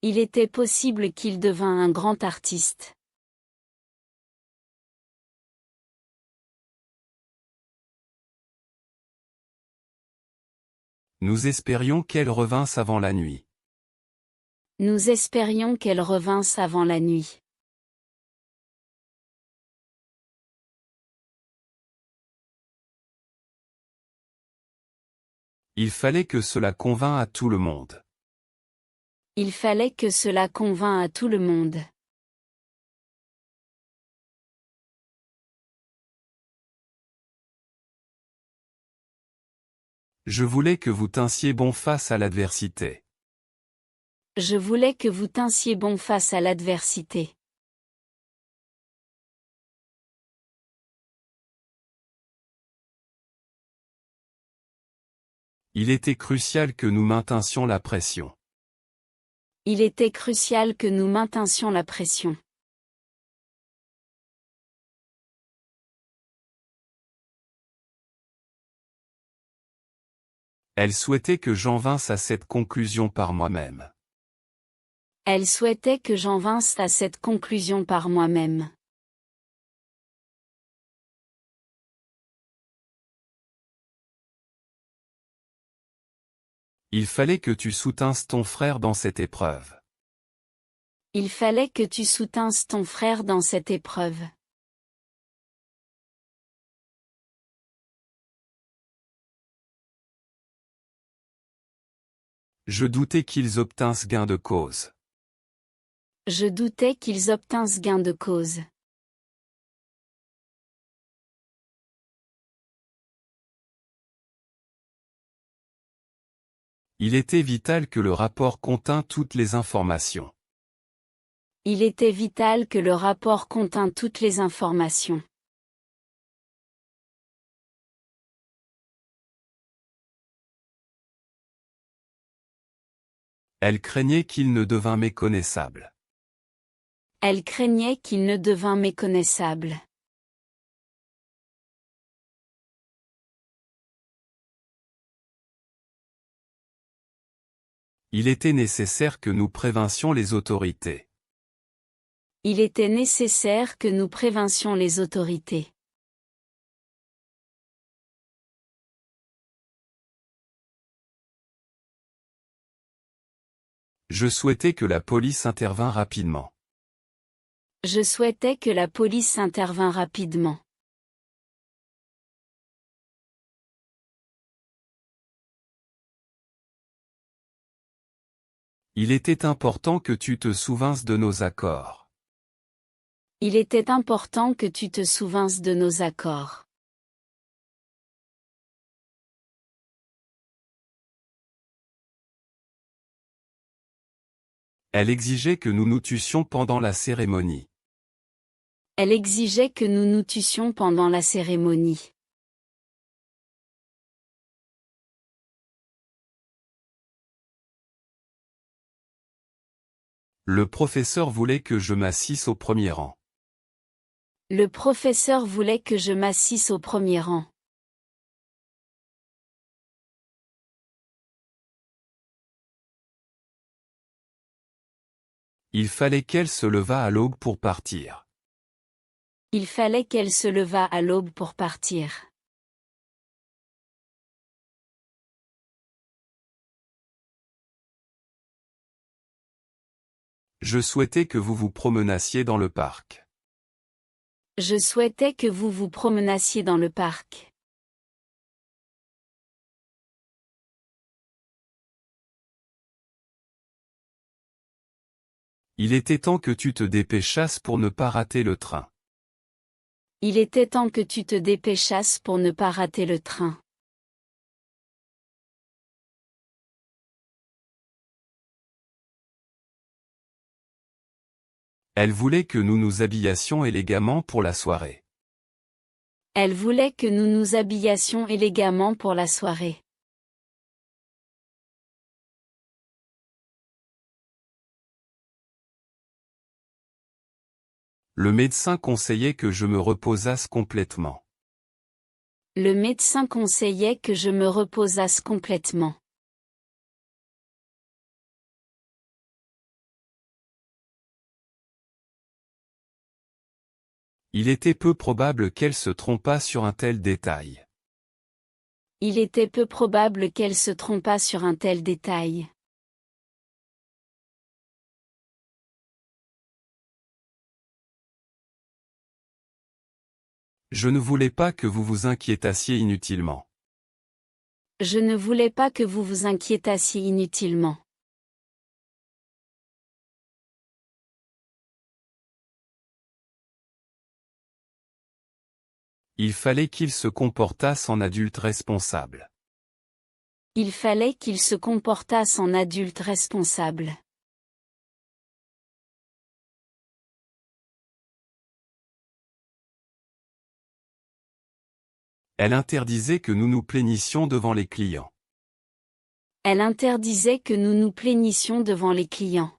Il était possible qu'il devint un grand artiste. Nous espérions qu'elle revinsse avant la nuit. Nous espérions qu'elle revinsse avant la nuit. Il fallait que cela convînt à tout le monde. Il fallait que cela convînt à tout le monde. Je voulais que vous tinssiez bon face à l'adversité. Je voulais que vous tinssiez bon face à l'adversité. Il était crucial que nous maintinssions la pression. Il était crucial que nous maintinssions la pression. Elle souhaitait que j'en vinsse à cette conclusion par moi-même. Elle souhaitait que j'en vinsse à cette conclusion par moi-même. Il fallait que tu soutinsses ton frère dans cette épreuve. Il fallait que tu soutinsses ton frère dans cette épreuve. Je doutais qu'ils obtinssent gain de cause. Je doutais qu'ils obtinssent gain de cause. Il était vital que le rapport contint toutes les informations. Il était vital que le rapport contint toutes les informations. Elle craignait qu'il ne devînt méconnaissable. Elle craignait qu'il ne devînt méconnaissable. Il était nécessaire que nous prévinssions les autorités. Il était nécessaire que nous prévinssions les autorités. Je souhaitais que la police intervînt rapidement. Je souhaitais que la police intervînt rapidement. Il était important que tu te souvinsses de nos accords. Il était important que tu te souvinsses de nos accords. Elle exigeait que nous nous tussions pendant la cérémonie. Elle exigeait que nous nous tussions pendant la cérémonie. Le professeur voulait que je m'assisse au premier rang. Le professeur voulait que je m'assisse au premier rang. Il fallait qu'elle se levât à l'aube pour partir. Il fallait qu'elle se levât à l'aube pour partir. Je souhaitais que vous vous promenassiez dans le parc. Je souhaitais que vous vous promenassiez dans le parc. Il était temps que tu te dépêchasses pour ne pas rater le train. Il était temps que tu te dépêchasses pour ne pas rater le train. Elle voulait que nous nous habillassions élégamment pour la soirée. Elle voulait que nous nous habillassions élégamment pour la soirée. Le médecin conseillait que je me reposasse complètement. Le médecin conseillait que je me reposasse complètement. Il était peu probable qu'elle se trompât sur un tel détail. Il était peu probable qu'elle se trompât sur un tel détail. Je ne voulais pas que vous vous inquiétassiez inutilement. Je ne voulais pas que vous vous inquiétassiez inutilement. Il fallait qu'ils se comportassent en adultes responsables. Il fallait qu'ils se comportassent en adultes responsables. Elle interdisait que nous nous plainissions devant les clients. Elle interdisait que nous nous plainissions devant les clients.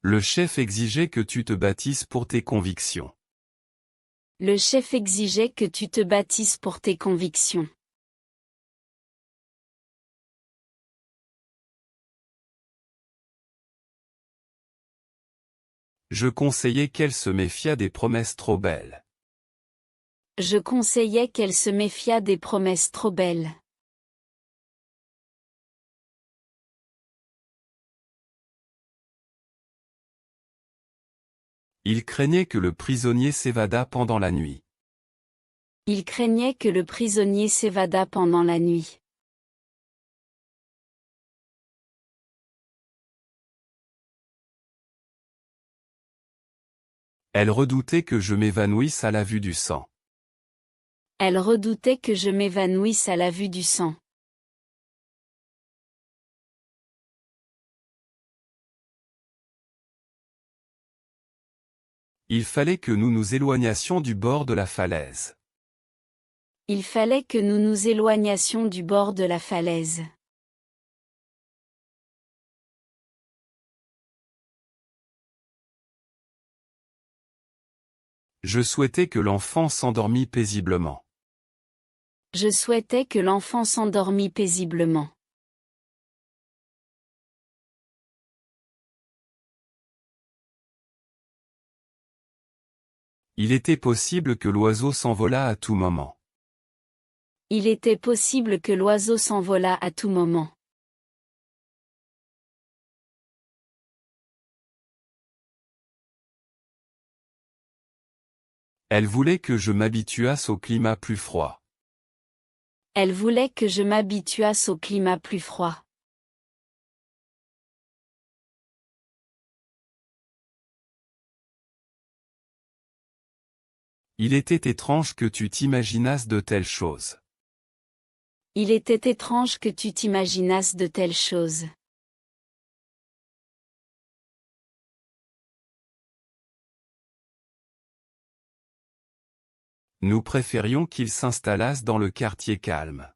Le chef exigeait que tu te bâtisses pour tes convictions. Le chef exigeait que tu te bâtisses pour tes convictions. Je conseillais qu'elle se méfiât des promesses trop belles. Je conseillais qu'elle se méfiât des promesses trop belles. Il craignait que le prisonnier s'évadât pendant la nuit. Il craignait que le prisonnier s'évadât pendant la nuit. Elle redoutait que je m'évanouisse à la vue du sang. Elle redoutait que je m'évanouisse à la vue du sang. Il fallait que nous nous éloignassions du bord de la falaise. Il fallait que nous nous éloignassions du bord de la falaise. Je souhaitais que l'enfant s'endormît paisiblement. Je souhaitais que l'enfant s'endormît paisiblement. Il était possible que l'oiseau s'envolât à tout moment. Il était possible que l'oiseau s'envolât à tout moment. Elle voulait que je m'habituasse au climat plus froid. Elle voulait que je m'habituasse au climat plus froid. Il était étrange que tu t'imaginasses de telles choses. Il était étrange que tu t'imaginasses de telles choses. Nous préférions qu'ils s'installassent dans le quartier calme.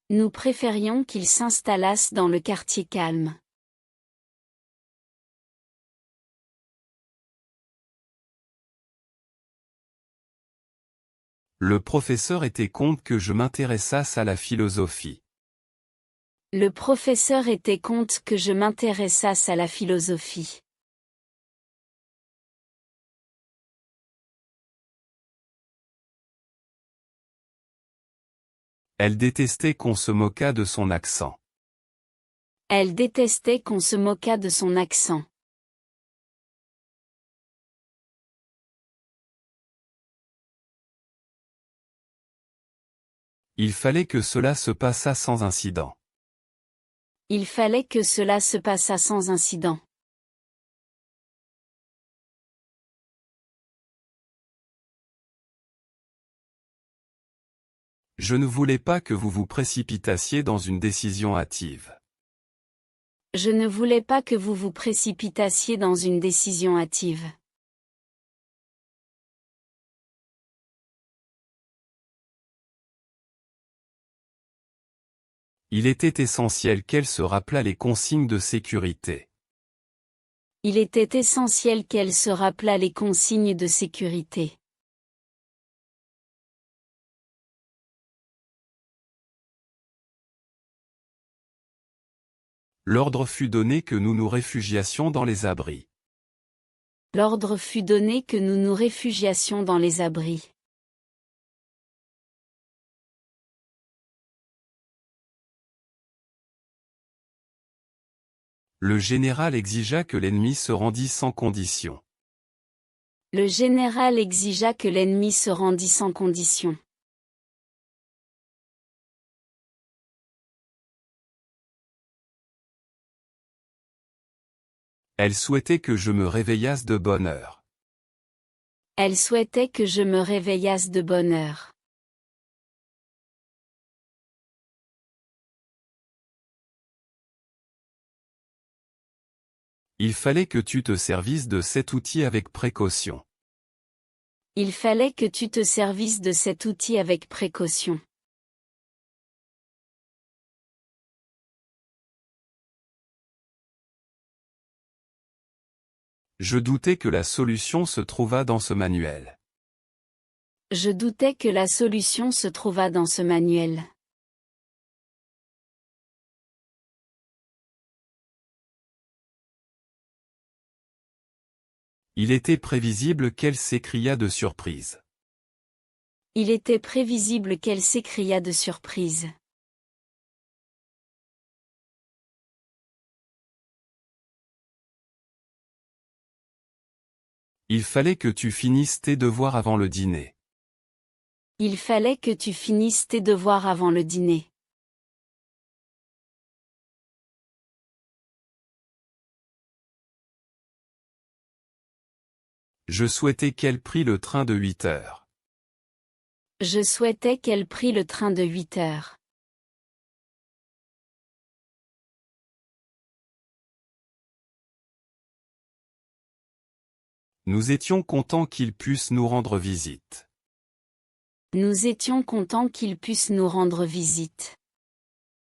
Nous préférions qu'ils s'installassent dans le quartier calme. Le professeur était contre que je m'intéressasse à la philosophie. Le professeur était contre que je m'intéressasse à la philosophie. Elle détestait qu'on se moquât de son accent. Elle détestait qu'on se moquât de son accent. Il fallait que cela se passât sans incident. Il fallait que cela se passât sans incident. Je ne voulais pas que vous vous précipitassiez dans une décision hâtive. Je ne voulais pas que vous vous précipitassiez dans une décision hâtive. Il était essentiel qu'elle se rappelât les consignes de sécurité. Il était essentiel qu'elle se rappelât les consignes de sécurité. L'ordre fut donné que nous nous réfugiassions dans les abris. L'ordre fut donné que nous nous réfugiassions dans les abris. Le général exigea que l'ennemi se rendît sans condition. Le général exigea que l'ennemi se rendît sans condition. Elle souhaitait que je me réveillasse de bonne heure. Elle souhaitait que je me réveillasse de bonne heure. Il fallait que tu te servisses de cet outil avec précaution. Il fallait que tu te servisses de cet outil avec précaution. Je doutais que la solution se trouvât dans ce manuel. Je doutais que la solution se trouvât dans ce manuel. Il était prévisible qu'elle s'écria de surprise. Il était prévisible qu'elle s'écria de surprise. Il fallait que tu finisses tes devoirs avant le dîner. Il fallait que tu finisses tes devoirs avant le dîner. Je souhaitais qu'elle prît le train de 8 heures. Je souhaitais qu'elle prît le train de 8 heures. Nous étions contents qu'ils puissent nous rendre visite. Nous étions contents qu'ils puissent nous rendre visite.